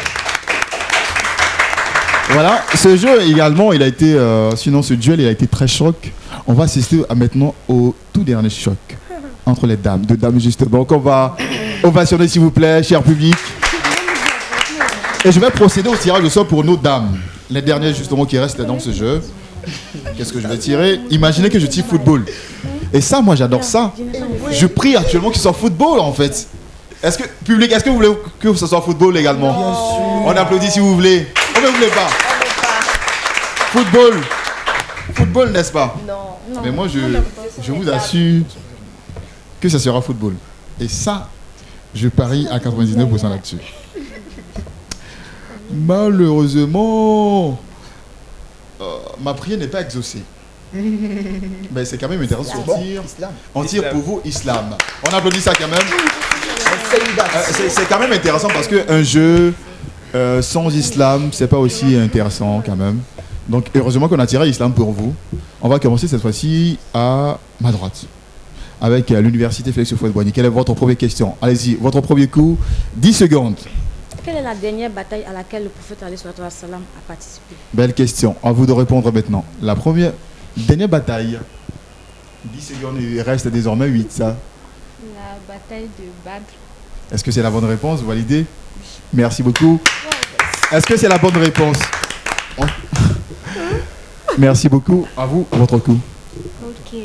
Voilà, ce jeu également, il a été, sinon ce duel, il a été très choc. On va assister maintenant au tout dernier choc entre les dames, deux dames justement. Donc on va ovationner s'il vous plaît, cher public. Et je vais procéder au tirage au sort pour nos dames. Les dernières justement qui restent dans ce jeu. Qu'est-ce que je vais tirer? Imaginez que je tire football. Et ça, moi j'adore ça. Je prie actuellement qu'il soit football en fait. Est-ce que, public, est-ce que vous voulez que ce soit football également? Bien sûr. On applaudit si vous voulez. Ou bien vous voulez pas? Football. Football, n'est-ce pas? Non. Mais moi, je vous assure que ça sera football. Et ça, je parie à 99% là-dessus. Malheureusement, ma prière n'est pas exaucée. Mais c'est quand même intéressant de dire. On tire pour vous, islam. On applaudit ça quand même. C'est quand même intéressant parce qu'un jeu sans islam, c'est pas aussi intéressant quand même. Donc heureusement qu'on a tiré islam pour vous. On va commencer cette fois-ci à ma droite avec l'université Félix Houphouët-Boigny. Quelle est votre première question? Allez-y, votre premier coup, 10 secondes. Quelle est la dernière bataille à laquelle le prophète alayhi salam a participé? Belle question. À vous de répondre maintenant. La dernière bataille. 10 secondes, il reste désormais 8, ça. La bataille de Badr. Est-ce que c'est la bonne réponse? Validé? Merci beaucoup. Est-ce que c'est la bonne réponse? Merci beaucoup. À vous, votre coup. Ok.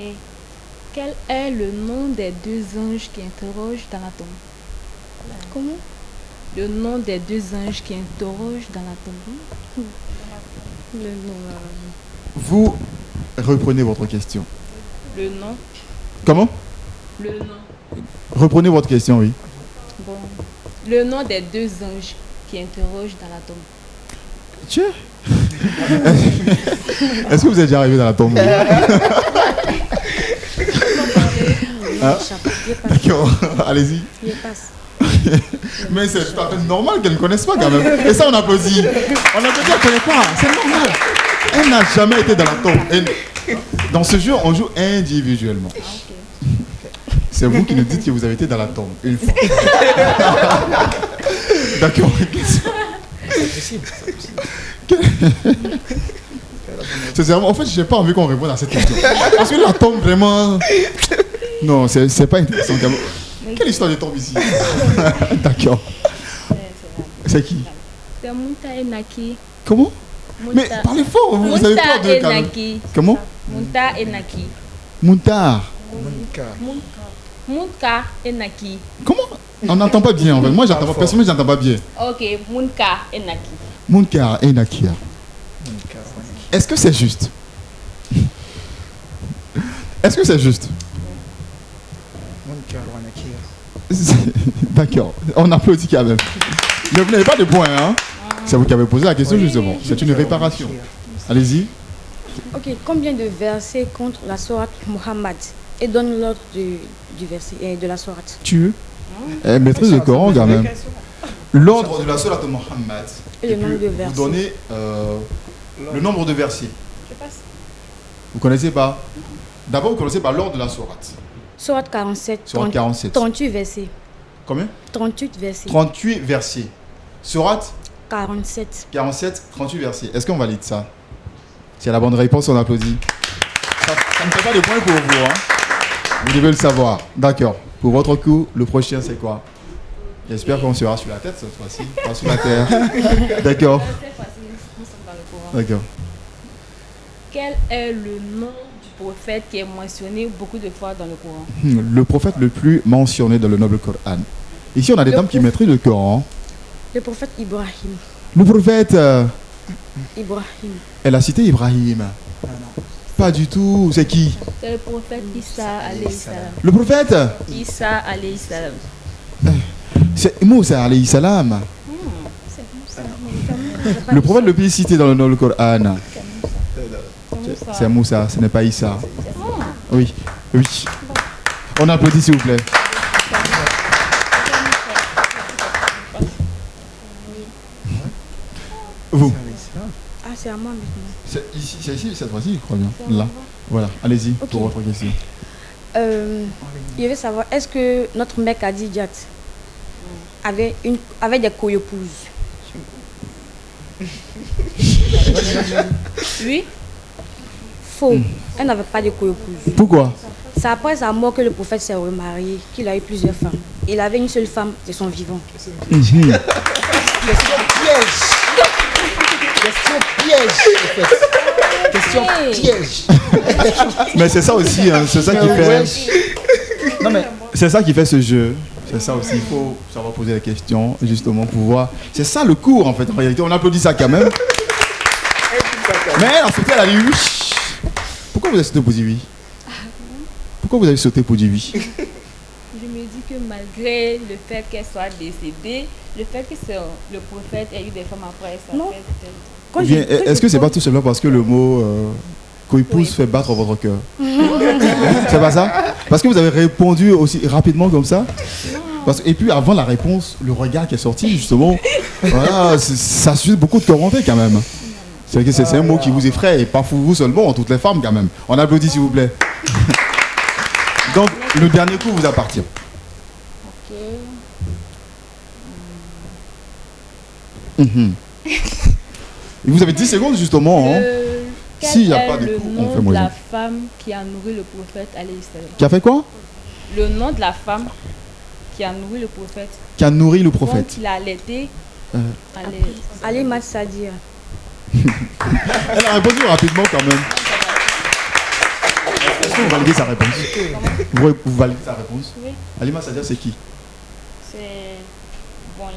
Quel est le nom des deux anges qui interrogent dans la tombe? Comment? Le nom des deux anges qui interrogent dans la tombe. Le nom. Vous reprenez votre question. Le nom. Comment? Le nom. Reprenez votre question, oui. Bon. Le nom des deux anges qui interrogent dans la tombe. Tiens. Est-ce que vous êtes déjà arrivé dans la tombe? Ah, d'accord, allez-y. Mais c'est tout à fait normal qu'elle ne connaisse pas quand même. Et ça, on applaudit. On applaudit, elle ne connaît pas. C'est normal. Elle n'a jamais été dans la tombe. Dans ce jeu, on joue individuellement. C'est vous qui nous dites que vous avez été dans la tombe une fois. D'accord. C'est possible. Sincèrement, en fait, je n'ai pas envie qu'on réponde à cette question. Parce que la tombe, vraiment... Non, c'est pas intéressant. Quelle histoire de tombe ici? D'accord. C'est qui? C'est Munta et Naki. Comment? Mais parlez fort, vous avez peur de... Naki. Comment? Munta et Naki. Muntar. Munka et Naki. Comment? On n'entend pas bien en fait. Moi, j'entends pas. Personnellement, j'entends pas bien. Ok, Munka et Naki. Munkar et Nakia. Est-ce que c'est juste? Est-ce que c'est juste? D'accord, on applaudit quand même. Mais vous n'avez pas de points, hein? C'est vous qui avez posé la question justement. C'est une réparation. Allez-y. Ok, combien de versets contre la sourate Muhammad? Et donne l'ordre du verset de la sourate. Tu maîtrise le Coran quand même. L'ordre de la sourate Muhammad. Et le nombre de versets. Vous donnez le nombre de versets. Vous connaissez pas? D'abord, vous connaissez par l'ordre de la sourate. Sourate 47. Sourate 47. 38 versets. Combien? 38 versets. 38 versets. Sourate 47. 47, 38 versets. Est-ce qu'on valide ça? C'est la bonne réponse, on applaudit. Ça ne fait pas de points pour vous, hein? Vous devez le savoir. D'accord. Pour votre coup, le prochain, c'est quoi? J'espère qu'on sera sur la tête cette fois-ci, pas sur la terre. D'accord. D'accord. Quel est le nom du prophète qui est mentionné beaucoup de fois dans le Coran? Le prophète le plus mentionné dans le noble Coran. Ici, on a des dames qui maîtrisent le Coran. Le prophète Ibrahim. Le prophète, Ibrahim. elle a cité Ibrahim. Pas du tout. C'est qui? C'est le prophète Issa alayhi salam. Le prophète Issa alayhi salam. C'est Moussa alayhi salam. Le prophète le plus cité dans le noble Coran. C'est Moussa, ce n'est pas Issa. Oui, oui. On applaudit s'il vous plaît. Vous. Ah, c'est à moi maintenant. C'est ici, cette fois-ci, je crois bien. Là. Voilà, allez-y pour votre question. Je veux savoir, est-ce que notre mère Khadijat avait des co-épouses? Oui. Faux. Elle n'avait pas de co-épouse. Pourquoi? C'est après sa mort que le prophète s'est remarié, qu'il a eu plusieurs femmes. Il avait une seule femme de son vivant. Question piège. Question piège, en fait. Question piège. Mais c'est ça aussi, hein, c'est ça qui fait. Non mais c'est ça qui fait ce jeu. C'est ça aussi, il faut savoir poser la question justement pour voir. C'est ça le cours en fait. En réalité, on applaudit ça quand même. Mais elle a sauté, elle a dit oui. Pourquoi vous avez sauté pour dire oui? Pourquoi vous avez sauté pour dire oui? Je me dis que malgré le fait qu'elle soit décédée, le fait que le prophète ait eu des femmes après, ça fait... Ou bien, est-ce que c'est pas tout simplement parce que le mot co-épouse fait battre votre cœur? C'est pas ça? Parce que vous avez répondu aussi rapidement comme ça? Et puis avant la réponse, le regard qui est sorti justement, voilà, ça suscite beaucoup de commentaires quand même. C'est que c'est un mot qui vous effraie et pas vous seulement, toutes les femmes quand même. On applaudit s'il vous plaît. Donc le dernier coup vous appartient. Ok. Vous avez 10 secondes justement. Hein. S'il n'y a pas de coup, on fait le nom de moins. la femme qui a nourri le prophète alayhi salam. Qui a fait quoi? Le nom de la femme qui a nourri le prophète. Qui a nourri le prophète. Quand il a allaité. Halima Sadia. Elle a répondu rapidement quand même. Est-ce que vous validez sa réponse? Vous validez sa réponse? Oui. Halima Sadia, c'est qui? C'est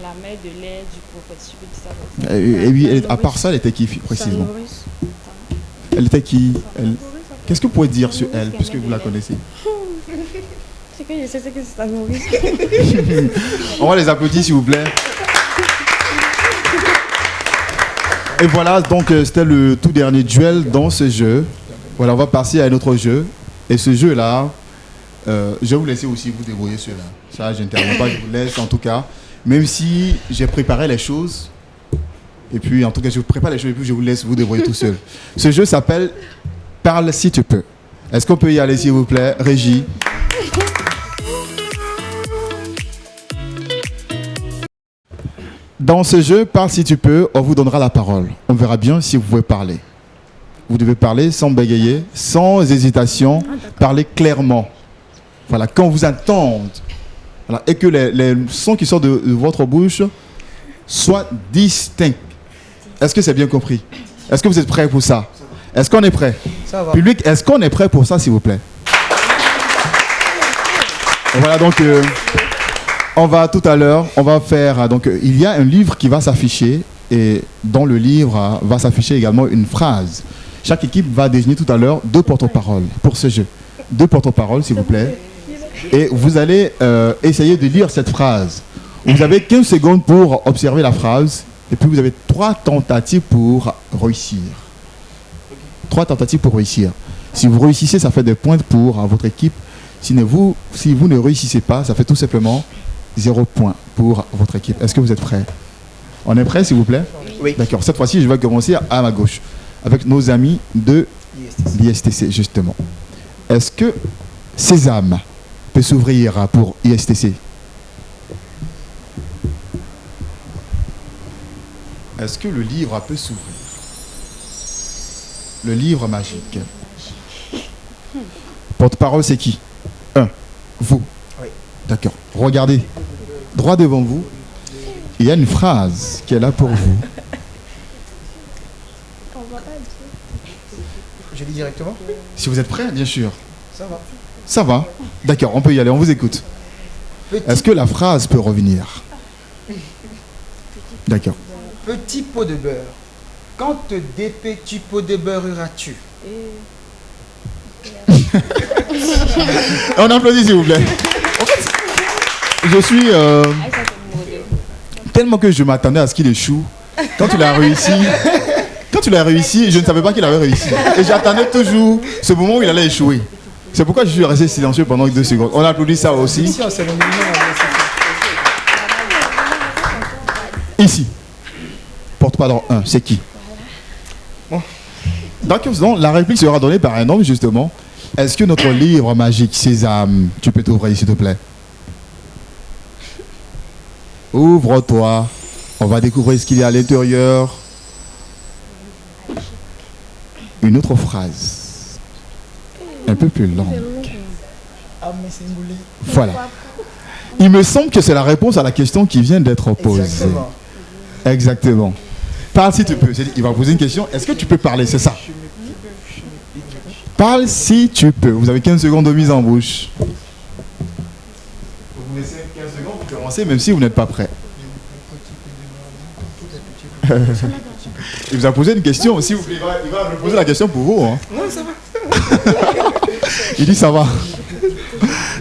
la mère de l'air du prophète. Je peux dire ça. Et oui, à part ça, elle était qui précisément? Elle était qui? Qu'est-ce que vous pouvez dire sur elle, puisque vous la connaissez? C'est que je sais que c'est sa nourrice. On va les applaudir s'il vous plaît. Et voilà, donc c'était le tout dernier duel dans ce jeu. Voilà, on va passer à un autre jeu. Et ce jeu-là, je vais vous laisser aussi vous débrouiller sur là. Ça, je n'interviens pas, je vous laisse en tout cas. Même si j'ai préparé les choses. Et puis, en tout cas, je vous prépare les choses et puis je vous laisse vous débrouiller tout seul. Ce jeu s'appelle Parle si tu peux. Est-ce qu'on peut y aller s'il vous plaît, Régie? Dans ce jeu, Parle si tu peux, on vous donnera la parole. On verra bien si vous pouvez parler. Vous devez parler sans bégayer, sans hésitation, parler clairement. Voilà, quand on vous entende, voilà, et que les sons qui sortent de votre bouche soient distincts. Est-ce que c'est bien compris? Est-ce que vous êtes prêts pour ça? Est-ce qu'on est prêt? Ça va. Public, est-ce qu'on est prêt pour ça, s'il vous plaît? Et voilà, donc... on va tout à l'heure, on va faire, donc il y a un livre qui va s'afficher et dans le livre va s'afficher également une phrase. Chaque équipe va désigner tout à l'heure 2 porte-paroles pour ce jeu. 2 porte-paroles s'il vous plaît. Et vous allez essayer de lire cette phrase. Vous avez 15 secondes pour observer la phrase et puis vous avez 3 tentatives pour réussir. 3 tentatives pour réussir. Si vous réussissez, ça fait des points pour votre équipe. Si vous ne réussissez pas, ça fait tout simplement 0 point pour votre équipe. Est-ce que vous êtes prêts? On est prêts, s'il vous plaît? Oui. D'accord. Cette fois-ci, je vais commencer à ma gauche avec nos amis de l'ISTC, justement. Est-ce que Sésame peut s'ouvrir pour ISTC? Est-ce que le livre peut s'ouvrir? Le livre magique. Porte-parole, c'est qui? Vous. Oui. D'accord. Regardez. Droit devant vous. Il y a une phrase qui est là pour vous. Je lis directement? Si vous êtes prêts, bien sûr. Ça va. Ça va. D'accord, on peut y aller, on vous écoute. Est-ce que la phrase peut revenir? D'accord. Petit pot de beurre. Quand des petits pots de beurre auras-tu? On applaudit s'il vous plaît. En fait, je suis tellement que je m'attendais à ce qu'il échoue. Quand tu l'as réussi, je ne savais pas qu'il avait réussi. Et j'attendais toujours ce moment où il allait échouer. C'est pourquoi je suis resté silencieux pendant 2 secondes. On applaudit ça aussi. Ici. Porte-parole 1, c'est qui? Donc, la réplique sera donnée par un homme, justement. Est-ce que notre livre magique, Sésame, tu peux t'ouvrir, s'il te plaît? Ouvre-toi. On va découvrir ce qu'il y a à l'intérieur. Une autre phrase. Un peu plus longue. Voilà. Il me semble que c'est la réponse à la question qui vient d'être posée. Exactement. Parle si tu peux. Il va poser une question. Est-ce que tu peux parler? C'est ça. Parle si tu peux. Vous avez 15 secondes de mise en bouche. Vous laissez 15 secondes pour commencer, même si vous n'êtes pas prêt. Il vous a posé une question. S'il vous plaît, il va me poser la question pour vous. Hein. Non, ça va. Il dit ça va.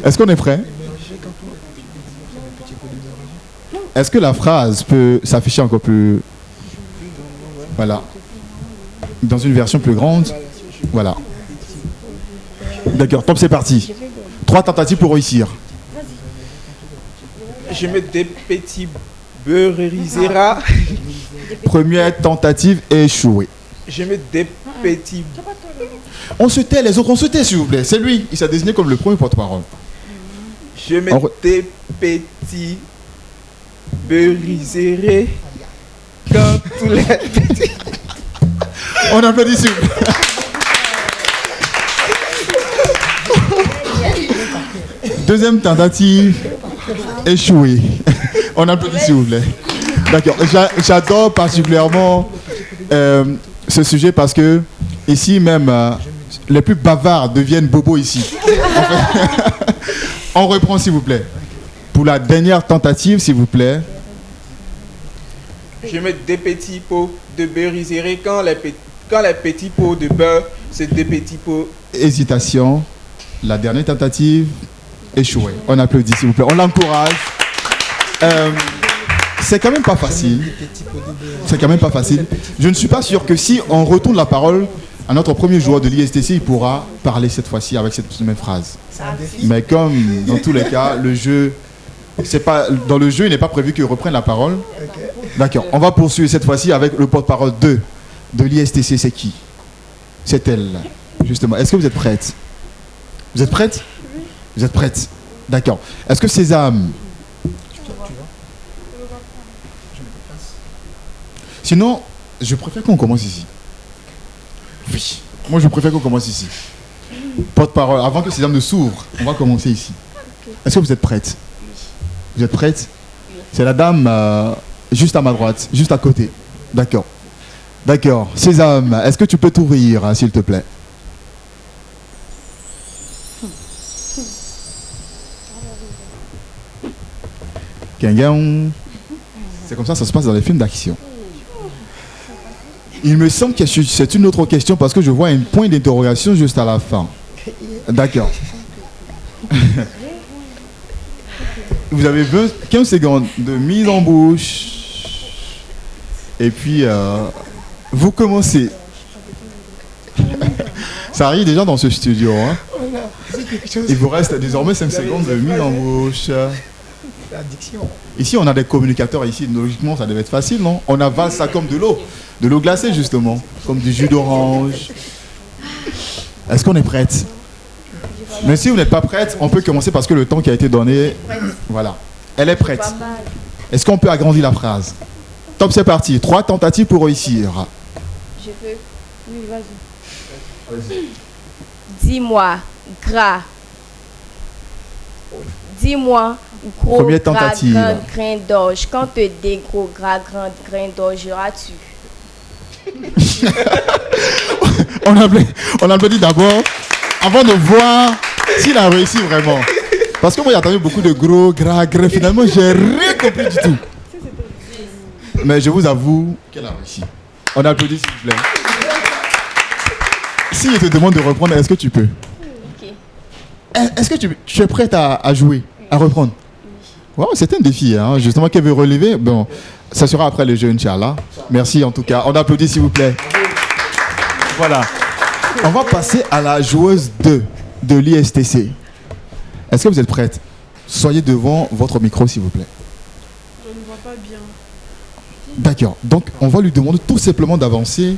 Est-ce qu'on est prêt? Est-ce que la phrase peut s'afficher encore plus... Voilà. Dans une version plus grande. Voilà. D'accord, top, c'est parti. 3 tentatives pour réussir. Je mets des petits beurriseras. Première tentative échouée. Je mets des petits... On se tait, les autres, on se tait, s'il vous plaît. C'est lui, il s'est désigné comme le premier porte-parole. Je mets des petits beurriseras quand tous les petits... On applaudit, s'il vous plaît. Deuxième tentative échouée. On applaudit, s'il vous plaît. D'accord. J'adore particulièrement ce sujet parce que ici même les plus bavards deviennent bobos ici. On reprend, s'il vous plaît. Pour la dernière tentative, s'il vous plaît. Je mets des petits pots de beurriserie quand les petits pots de beurre, c'est des petits pots. Hésitation. La dernière tentative échouée. On applaudit, s'il vous plaît. On l'encourage. C'est quand même pas facile. C'est quand même pas facile. Je ne suis pas sûr que si on retourne la parole à notre premier joueur de l'ISTC, il pourra parler cette fois-ci avec cette même phrase. Mais comme dans tous les cas, le jeu, dans le jeu, il n'est pas prévu qu'il reprenne la parole. D'accord. On va poursuivre cette fois-ci avec le porte-parole 2 de l'ISTC. C'est qui? C'est elle, justement. Est-ce que vous êtes prête? Vous êtes prête? Vous êtes prête? D'accord. Est-ce que Sésame... Sinon, je préfère qu'on commence ici. Oui. Moi, je préfère qu'on commence ici. Porte-parole, avant que Sésame ne s'ouvre, on va commencer ici. Est-ce que vous êtes prête? Vous êtes prête? C'est la dame juste à ma droite, juste à côté. D'accord. D'accord. Sésame, est-ce que tu peux t'ouvrir, hein, s'il te plaît? C'est comme ça se passe dans les films d'action. Il me semble que c'est une autre question parce que je vois un point d'interrogation juste à la fin. D'accord. Vous avez 15 secondes de mise en bouche. Et puis, vous commencez. Ça arrive déjà dans ce studio. Hein. Il vous reste désormais 5 secondes de mise en bouche. Ici, on a des communicateurs ici. Logiquement, ça devait être facile, non? On avale ça comme de l'eau glacée, justement, comme du jus d'orange. Est-ce qu'on est prête? Mais si vous n'êtes pas prête, on peut commencer parce que le temps qui a été donné, voilà. Elle est prête. Est-ce qu'on peut agrandir la phrase? top, c'est parti. 3 tentatives pour réussir. Je peux. Oui, vas-y. Dis-moi, gras. Dis-moi, gros Première gras, tentative. grand grain d'orge. Quand te dis gros gras, grand grain d'orge, tu On applaudit d'abord avant de voir s'il a réussi vraiment. Parce que moi, j'ai entendu beaucoup de gros, gras, gras. Finalement, j'ai rien compris du tout. Mais je vous avoue qu'elle a réussi. On applaudit, s'il vous plaît. Si je te demande de reprendre, est-ce que tu peux? Ok. Est-ce que tu es prête à jouer, à reprendre? Wow, c'est un défi, hein, justement, qu'elle veut relever. Bon, ça sera après le jeu, Inch'Allah. Merci en tout cas. On applaudit, s'il vous plaît. Voilà. On va passer à la joueuse 2 de l'ISTC. Est-ce que vous êtes prête? Soyez devant votre micro, s'il vous plaît. Je ne vois pas bien. D'accord. Donc, on va lui demander tout simplement d'avancer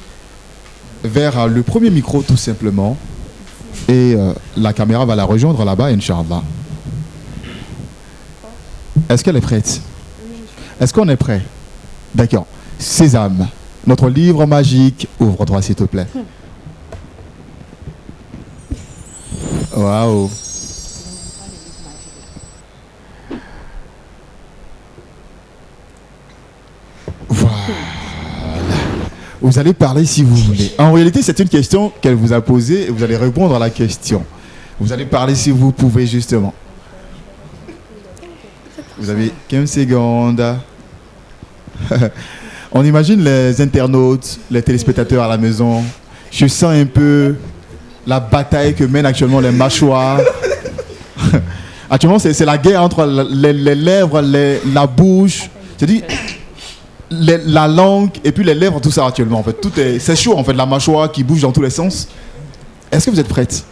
vers le premier micro, tout simplement. Et la caméra va la rejoindre là-bas, Inch'Allah. Est-ce qu'elle est prête? Est-ce qu'on est prêt? D'accord. Sésame, notre livre magique, ouvre-toi, s'il te plaît. Waouh. Voilà. Vous allez parler si vous voulez. En réalité, c'est une question qu'elle vous a posée et vous allez répondre à la question. Vous allez parler si vous pouvez, justement. Vous avez 15 secondes. On imagine les internautes, les téléspectateurs à la maison. Je sens un peu la bataille que mènent actuellement les mâchoires. Actuellement, c'est la guerre entre les lèvres, la bouche. C'est-à-dire la langue et puis les lèvres, tout ça actuellement. En fait, c'est chaud en fait, la mâchoire qui bouge dans tous les sens. Est-ce que vous êtes prête?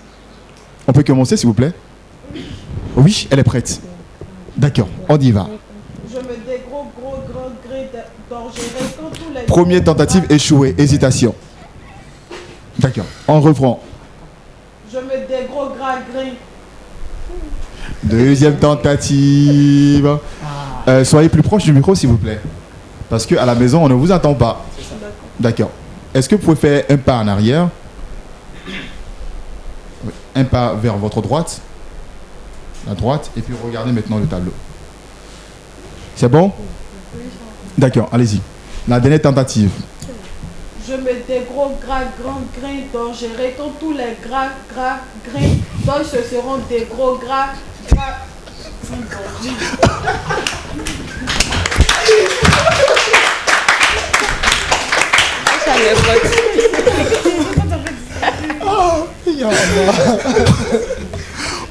On peut commencer, s'il vous plaît? Oui, elle est prête. D'accord, on y va. Je me dis gros grand grain d'orge. Quand tous les Première tentative échouée, hésitation. D'accord, on reprend. Je me dis gros gras grain. Deuxième tentative. Soyez plus proche du micro, s'il vous plaît. Parce qu'à la maison, on ne vous entend pas. D'accord. Est-ce que vous pouvez faire un pas en arrière? Oui. Un pas vers votre droite. La droite. Et puis regardez maintenant le tableau. C'est bon? D'accord, allez-y. La dernière tentative. Je me dis gros gras grand grain d'orge. Quand tous les gras grains d'orge ce seront des gros gras.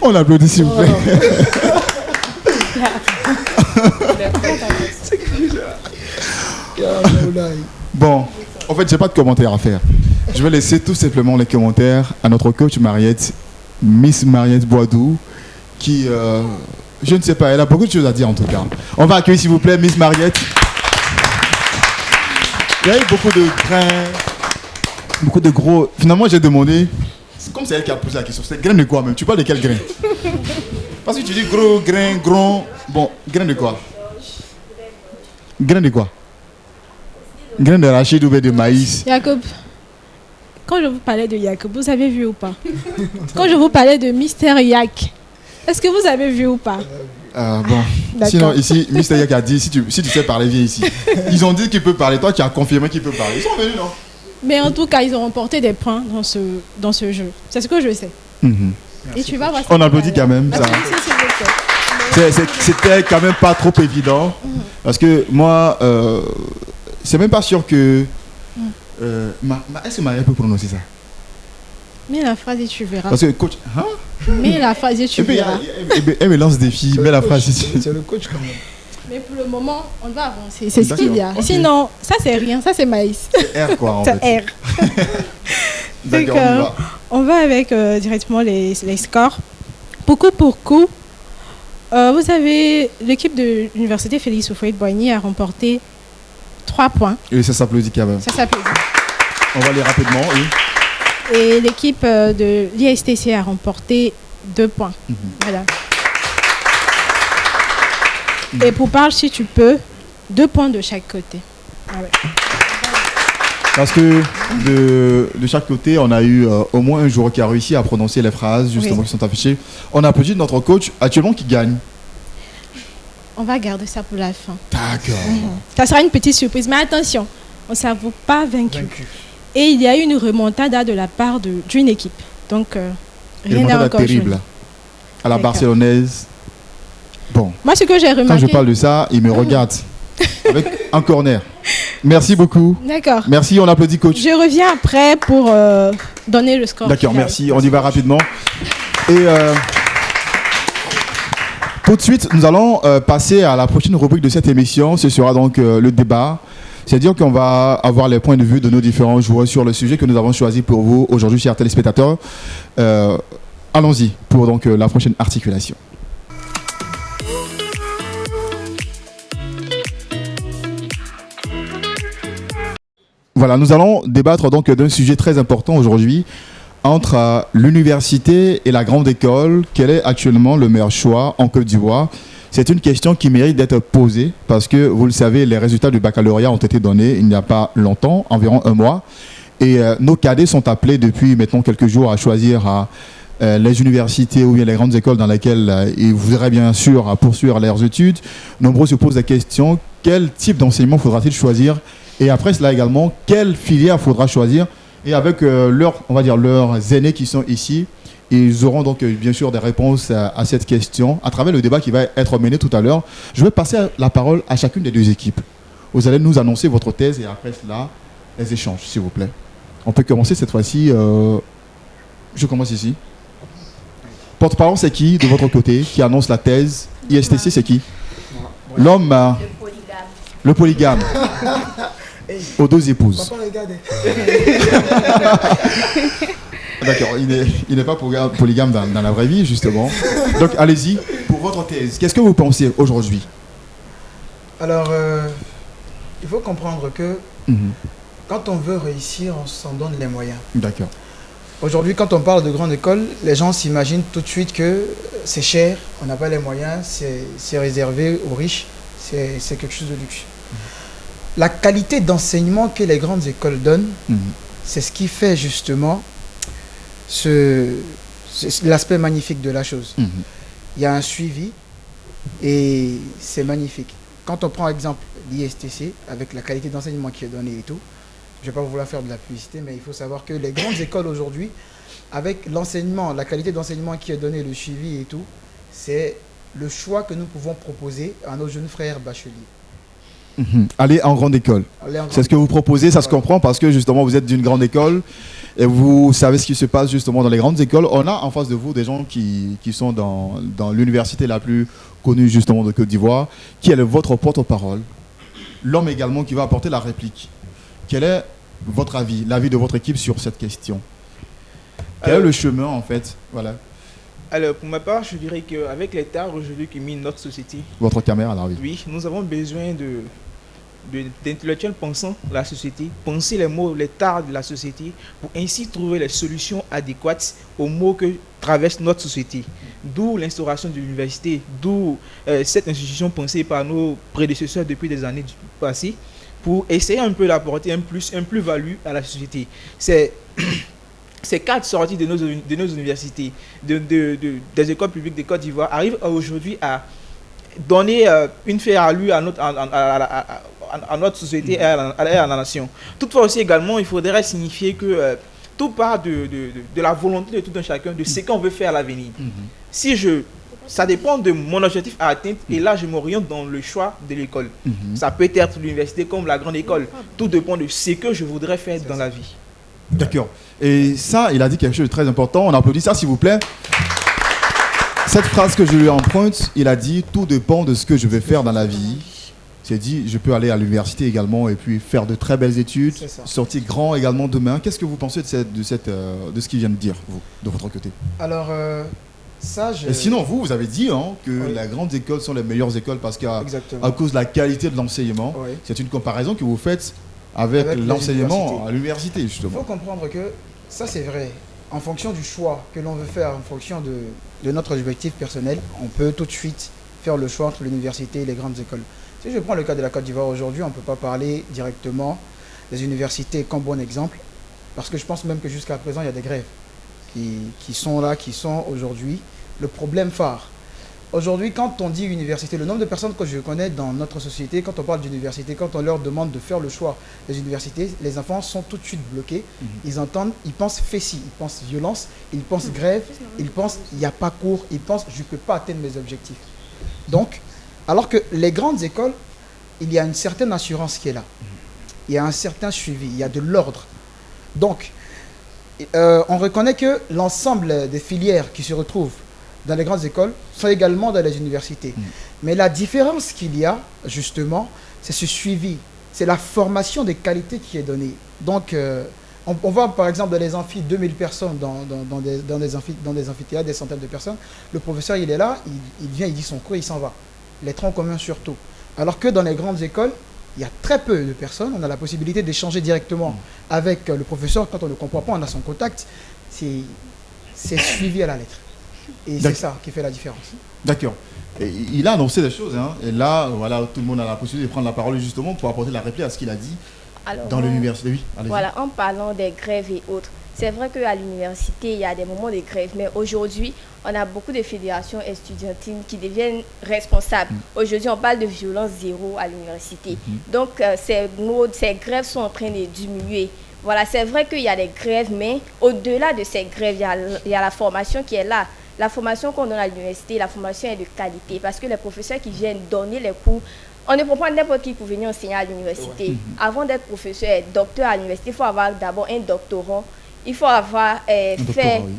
On applaudit, s'il vous plaît. Bon, en fait, j'ai pas de commentaires à faire. Je vais laisser tout simplement les commentaires à notre coach Mariette, Miss Mariette Boisdou, qui, je ne sais pas, elle a beaucoup de choses à dire en tout cas. On va accueillir, s'il vous plaît, Miss Mariette. Il y a eu beaucoup de grains, beaucoup de gros. Finalement, j'ai demandé, comme c'est elle qui a posé la question, c'est grain de quoi même? Tu parles de quel grain? Parce que tu dis gros, grain, gros. Bon, grain de quoi? Grain de quoi? Grain d'arachide ou de maïs? Jacob, quand je vous parlais de Jacob, vous avez vu ou pas? Quand je vous parlais de Mister Yak, est-ce que vous avez vu ou pas? Bon. Sinon, ici, Mister Yak a dit, si tu sais parler, viens ici. Ils ont dit qu'il peut parler. Toi, tu as confirmé qu'il peut parler. Ils sont venus, non? Mais en tout cas, ils ont remporté des points dans ce jeu. C'est ce que je sais. Et tu vas voir. On applaudit quand même. Ça. C'était quand même pas trop évident. Parce que moi, c'est même pas sûr que... est-ce que Maria peut prononcer ça? Mets la phrase et tu verras. Parce que coach... Hein? Mets la phrase et tu verras. Elle me lance des filles. Mets la phrase ici. C'est le coach quand même. Mais pour le moment, on va avancer. C'est ce qu'il y a. Okay. Sinon, ça c'est rien. Ça c'est maïs. C'est R quoi en fait. C'est R. D'accord, on y va. On va avec directement les scores. Pour coup, vous avez l'équipe de l'université Félix Houphouët-Boigny a remporté 3 points. Et ça s'applaudit quand même. Ça s'applaudit. On va aller rapidement, oui. Et l'équipe de l'ISTC a remporté 2 points. Voilà. Et pour parler, si tu peux, 2 points de chaque côté. Ah ouais. Parce que de chaque côté, on a eu au moins un joueur qui a réussi à prononcer les phrases justement qui sont affichées. On applaudit notre coach actuellement qui gagne. On va garder ça pour la fin. D'accord. Ça sera une petite surprise. Mais attention, on ne s'avoue pas vaincu. Et il y a eu une remontada de la part d'une équipe. Donc, rien n'est encore terrible. À la barcelonaise. Bon. Moi, ce que j'ai remarqué... Quand je parle de ça, il me regarde. Avec un corner. Merci beaucoup. D'accord. Merci, on applaudit coach. Je reviens après pour donner le score. D'accord, merci. On y va rapidement. Et tout de suite, nous allons passer à la prochaine rubrique de cette émission. Ce sera donc le débat. C'est-à-dire qu'on va avoir les points de vue de nos différents joueurs sur le sujet que nous avons choisi pour vous aujourd'hui, chers téléspectateurs. Allons-y pour donc la prochaine articulation. Voilà, nous allons débattre donc d'un sujet très important aujourd'hui entre l'université et la grande école. Quel est actuellement le meilleur choix en Côte d'Ivoire? C'est une question qui mérite d'être posée parce que, vous le savez, les résultats du baccalauréat ont été donnés il n'y a pas longtemps, environ un mois. Et nos cadets sont appelés depuis maintenant quelques jours à choisir les universités ou bien les grandes écoles dans lesquelles ils voudraient bien sûr poursuivre leurs études. Nombreux se posent la question, quel type d'enseignement faudra-t-il choisir? Et après cela également, quelle filière faudra choisir? Et avec leurs aînés qui sont ici, ils auront donc bien sûr des réponses à cette question à travers le débat qui va être mené tout à l'heure. Je vais passer la parole à chacune des deux équipes. Vous allez nous annoncer votre thèse et après cela, les échanges, s'il vous plaît. On peut commencer cette fois-ci. Je commence ici. Porte-parole, c'est qui de votre côté qui annonce la thèse? ISTC, c'est qui? L'homme. Le polygame. Aux deux épouses. D'accord, il n'est pas polygame dans la vraie vie, justement. Donc, allez-y, pour votre thèse, qu'est-ce que vous pensez aujourd'hui? Alors, il faut comprendre que quand on veut réussir, on s'en donne les moyens. D'accord. Aujourd'hui, quand on parle de grande école, les gens s'imaginent tout de suite que c'est cher, on n'a pas les moyens, c'est réservé aux riches, c'est quelque chose de luxe. La qualité d'enseignement que les grandes écoles donnent, c'est ce qui fait justement l'aspect magnifique de la chose. Il y a un suivi et c'est magnifique. Quand on prend exemple l'ISTC, avec la qualité d'enseignement qui est donnée et tout, je ne vais pas vouloir faire de la publicité, mais il faut savoir que les grandes écoles aujourd'hui, avec l'enseignement, la qualité d'enseignement qui est donnée, le suivi et tout, c'est le choix que nous pouvons proposer à nos jeunes frères bacheliers. Aller en grande école. C'est ce que vous proposez, ça se comprend parce que justement vous êtes d'une grande école et vous savez ce qui se passe justement dans les grandes écoles. On a en face de vous des gens qui sont dans l'université la plus connue justement de Côte d'Ivoire. Qui est votre porte-parole? L'homme également qui va apporter la réplique. Quel est votre avis, l'avis de votre équipe sur cette question? Quel est le chemin en fait? Voilà. Alors, pour ma part, je dirais qu'avec les tares aujourd'hui qui minent notre société... Votre caméra, là, oui. Oui, nous avons besoin d'intellectuels pensant la société, penser les mots, les tares de la société, pour ainsi trouver les solutions adéquates aux maux que traverse notre société. D'où l'instauration de l'université, d'où cette institution pensée par nos prédécesseurs depuis des années passées, pour essayer un peu d'apporter un plus-value à la société. Ces cadres sortis de nos universités, des écoles publiques de Côte d'Ivoire, arrivent aujourd'hui à donner une faire à lui à notre société et à la nation. Toutefois aussi également, il faudrait signifier que tout part de la volonté de tout un chacun, de ce qu'on veut faire à l'avenir. Ça dépend de mon objectif à atteindre et là je m'oriente dans le choix de l'école. Ça peut être l'université comme la grande école. Tout dépend de ce que je voudrais faire dans la vie. D'accord. Et ça, il a dit quelque chose de très important. On applaudit ça, s'il vous plaît. Cette phrase que je lui emprunte, il a dit « Tout dépend de ce que je vais faire dans la vie ». C'est dit, je peux aller à l'université également et puis faire de très belles études, sortir grand également demain. Qu'est-ce que vous pensez de ce qu'il vient de dire, vous, de votre côté? Alors, ça, Et sinon, vous avez dit que les grandes écoles sont les meilleures écoles parce qu'à cause de la qualité de l'enseignement, c'est une comparaison que vous faites avec l'enseignement à l'université, justement. Il faut comprendre que ça, c'est vrai. En fonction du choix que l'on veut faire, en fonction de notre objectif personnel, on peut tout de suite faire le choix entre l'université et les grandes écoles. Si je prends le cas de la Côte d'Ivoire aujourd'hui, on ne peut pas parler directement des universités comme bon exemple, parce que je pense même que jusqu'à présent, il y a des grèves qui sont là, qui sont aujourd'hui le problème phare. Aujourd'hui, quand on dit université, le nombre de personnes que je connais dans notre société, quand on parle d'université, quand on leur demande de faire le choix des universités, les enfants sont tout de suite bloqués. Ils entendent, ils pensent fessie, ils pensent violence, ils pensent grève, ils pensent il n'y a pas cours, ils pensent je ne peux pas atteindre mes objectifs. Donc, alors que les grandes écoles, il y a une certaine assurance qui est là. Il y a un certain suivi, il y a de l'ordre. Donc, on reconnaît que l'ensemble des filières qui se retrouvent dans les grandes écoles sont également dans les universités. Mais la différence qu'il y a, justement, c'est ce suivi. C'est la formation des qualités qui est donnée. Donc, on voit par exemple dans les amphis 2000 personnes dans des amphithéâtres, des centaines de personnes. Le professeur, il est là, il vient, il dit son cours, il s'en va. Les troncs communs surtout. Alors que dans les grandes écoles, il y a très peu de personnes. On a la possibilité d'échanger directement avec le professeur. Quand on ne comprend pas, on a son contact. C'est suivi à la lettre. Et c'est ça qui fait la différence. D'accord. Il a annoncé des choses. Hein. Et là, voilà, tout le monde a la possibilité de prendre la parole justement pour apporter la réplique à ce qu'il a dit. Alors, dans l'université. Oui, voilà, en parlant des grèves et autres, c'est vrai qu'à l'université, il y a des moments de grève, mais aujourd'hui, on a beaucoup de fédérations estudiantines qui deviennent responsables. Aujourd'hui, on parle de violence zéro à l'université. Donc, ces grèves sont en train de diminuer. Voilà, c'est vrai qu'il y a des grèves, mais au-delà de ces grèves, il y a la formation qui est là. La formation qu'on donne à l'université, la formation est de qualité parce que les professeurs qui viennent donner les cours, on ne prend pas n'importe qui pour venir enseigner à l'université. Avant d'être professeur et docteur à l'université, il faut avoir d'abord un doctorat. Il faut avoir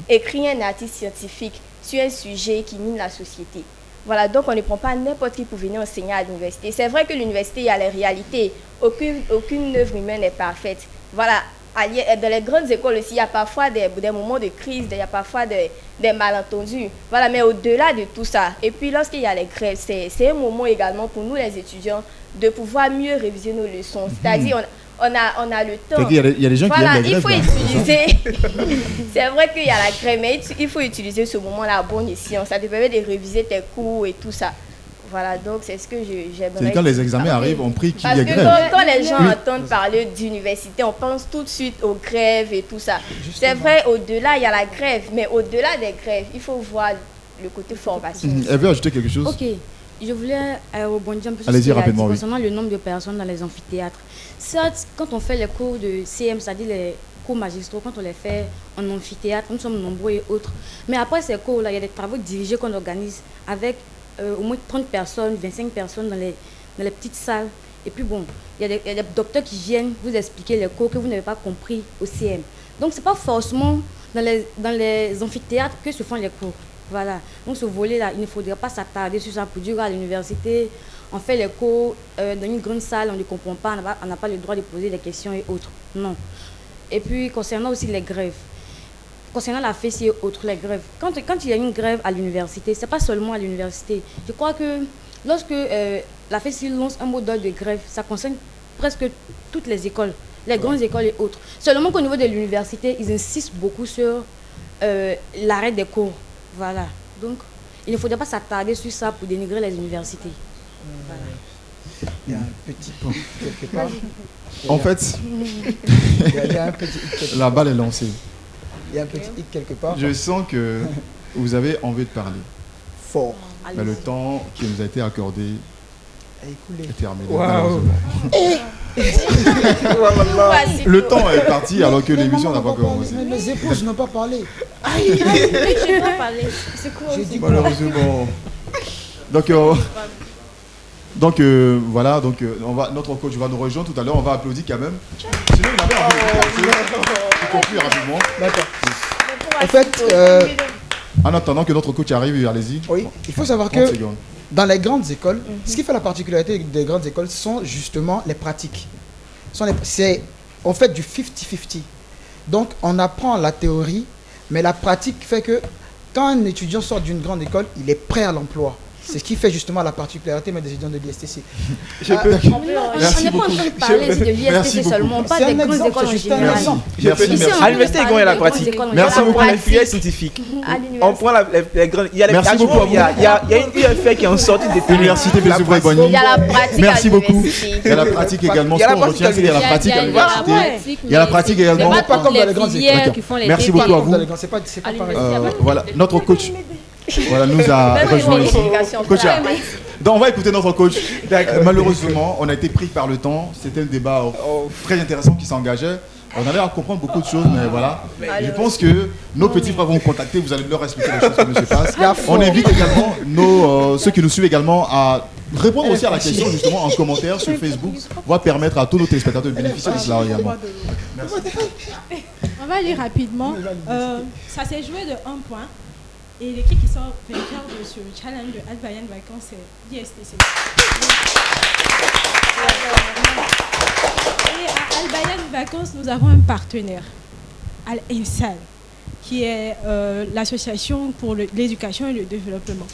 écrit un article scientifique sur un sujet qui mine la société. Voilà, donc on ne prend pas n'importe qui pour venir enseigner à l'université. C'est vrai que l'université, il y a les réalités. Aucune œuvre humaine n'est parfaite. Voilà. Dans les grandes écoles aussi, il y a parfois des moments de crise, il y a parfois des malentendus. Voilà, mais au-delà de tout ça, et puis lorsqu'il y a les grèves, c'est un moment également pour nous les étudiants de pouvoir mieux réviser nos leçons. C'est-à-dire, on a le temps. Il y a des gens qui aiment les grèves. Il faut utiliser. C'est vrai qu'il y a la grève, mais il faut utiliser ce moment-là à bon escient. Ça te permet de réviser tes cours et tout ça. Voilà, donc c'est ce que j'aimerais. C'est quand les examens arrivent, on prie qu'il y ait grève. Parce que quand les gens entendent parler d'université, on pense tout de suite aux grèves et tout ça. C'est vrai, au-delà, il y a la grève, mais au-delà des grèves, il faut voir le côté formation. Elle veut ajouter quelque chose? Ok, je voulais rebondir un peu sur ce qu'il a dit concernant le nombre de personnes dans les amphithéâtres. Certes, quand on fait les cours de CM, c'est-à-dire les cours magistraux, quand on les fait en amphithéâtre, nous sommes nombreux et autres. Mais après ces cours-là, il y a des travaux dirigés qu'on organise avec au moins 30 personnes, 25 personnes dans les petites salles. Et puis bon, il y a des docteurs qui viennent vous expliquer les cours que vous n'avez pas compris au CM. Donc ce n'est pas forcément dans les amphithéâtres que se font les cours. Voilà. Donc ce volet-là, il ne faudrait pas s'attarder sur ça pour dire à l'université, on fait les cours dans une grande salle, on ne comprend pas, on n'a pas le droit de poser des questions et autres. Non. Et puis concernant aussi les grèves, concernant la FESI et autres, les grèves, quand il y a une grève à l'université, ce n'est pas seulement à l'université. Je crois que lorsque la FESI lance un mot d'ordre de grève, ça concerne presque toutes les écoles, les grandes écoles et autres. Seulement qu'au niveau de l'université, ils insistent beaucoup sur l'arrêt des cours. Voilà. Donc, il ne faudrait pas s'attarder sur ça pour dénigrer les universités. Voilà. Il y a un petit point quelque part. En fait, il y a un petit hic la balle est lancée. Il y a un petit hic quelque part. Je sens que vous avez envie de parler. Fort. Mais le temps qui nous a été accordé est terminé. Wow. Le temps est parti alors que l'émission n'a pas commencé. Les épouses n'ont pas parlé. Je n'ai pas parlé. C'est quoi aussi? Malheureusement. Donc, voilà, notre coach va nous rejoindre tout à l'heure. On va applaudir quand même. Sinon, il avait envie de conclure rapidement. D'accord. En fait, en attendant que notre coach arrive, allez-y. Oui, il faut savoir que dans les grandes écoles, ce qui fait la particularité des grandes écoles, ce sont justement les pratiques. C'est en fait du 50-50. Donc, on apprend la théorie, mais la pratique fait que quand un étudiant sort d'une grande école, il est prêt à l'emploi. C'est ce qui fait justement la particularité des étudiants de l'ISTC. On n'est pas en train de parler de l'ISTC seulement, on parle des grandes écoles en général. À l'université, il y a la pratique. Merci beaucoup. On prend les filières scientifiques. On prend les grandes. Il y a les il y a une UFR qui est en sortie des Université Il y a la pratique. Merci beaucoup. Il y a la pratique également. Ce qu'on retient, c'est qu'il y a la pratique à l'université. Il y a la pratique également. C'est pas comme dans les grandes écoles. Merci beaucoup à vous. C'est pas pareil. Voilà, notre coach. Voilà, nous a rejoint ici. Coach, donc on va écouter notre coach. Malheureusement, on a été pris par le temps. C'était un débat très intéressant qui s'engageait. On allait à comprendre beaucoup de choses, mais voilà. Je pense que nos petits frères vont vous contacter. Vous allez leur expliquer les choses qui se passent. On invite également ceux qui nous suivent également à répondre aussi à la question justement en commentaire sur Facebook. Va permettre à tous nos téléspectateurs de bénéficier de cela également. Merci. On va aller rapidement. Ça s'est joué de 1 point. Et l'équipe qui sort vainqueur de ce challenge de Al-Bayan Vacances, c'est l'ISTC. Et à Al-Bayan Vacances, nous avons un partenaire, Al-Insan, qui est l'association pour l'éducation et le développement.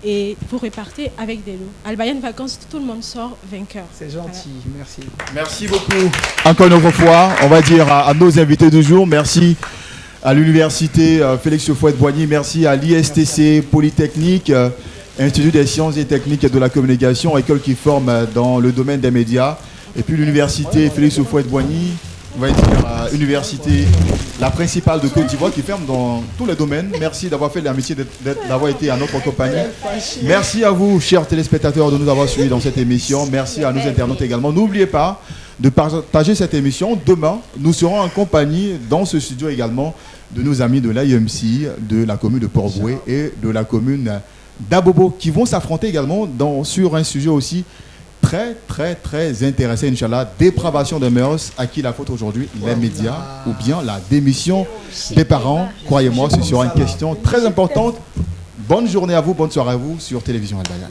Et vous repartez avec des lots. Al-Bayan Vacances, tout le monde sort vainqueur. C'est gentil, merci. Merci beaucoup. Encore une fois, on va dire à nos invités du jour, merci à l'université Félix Houphouët-Boigny, merci à l'ISTC Polytechnique, Institut des sciences et techniques de la communication, école qui forme dans le domaine des médias. Et puis l'université Félix Houphouët-Boigny, on va dire université, la principale de Côte d'Ivoire qui ferme dans tous les domaines. Merci d'avoir fait l'amitié d'avoir été à notre compagnie. Merci à vous, chers téléspectateurs, de nous avoir suivis dans cette émission. Merci à nos internautes également. N'oubliez pas de partager cette émission. Demain, nous serons en compagnie dans ce studio également de nos amis de l'IMC, de la commune de Port-Bouët et de la commune d'Abobo qui vont s'affronter également sur un sujet aussi très intéressant, Inch'Allah, dépravation des mœurs, à qui la faute aujourd'hui, les médias ou bien la démission des parents. Croyez-moi, ce sera une question très importante. Bonne journée à vous, bonne soirée à vous sur Télévision Al-Bayan.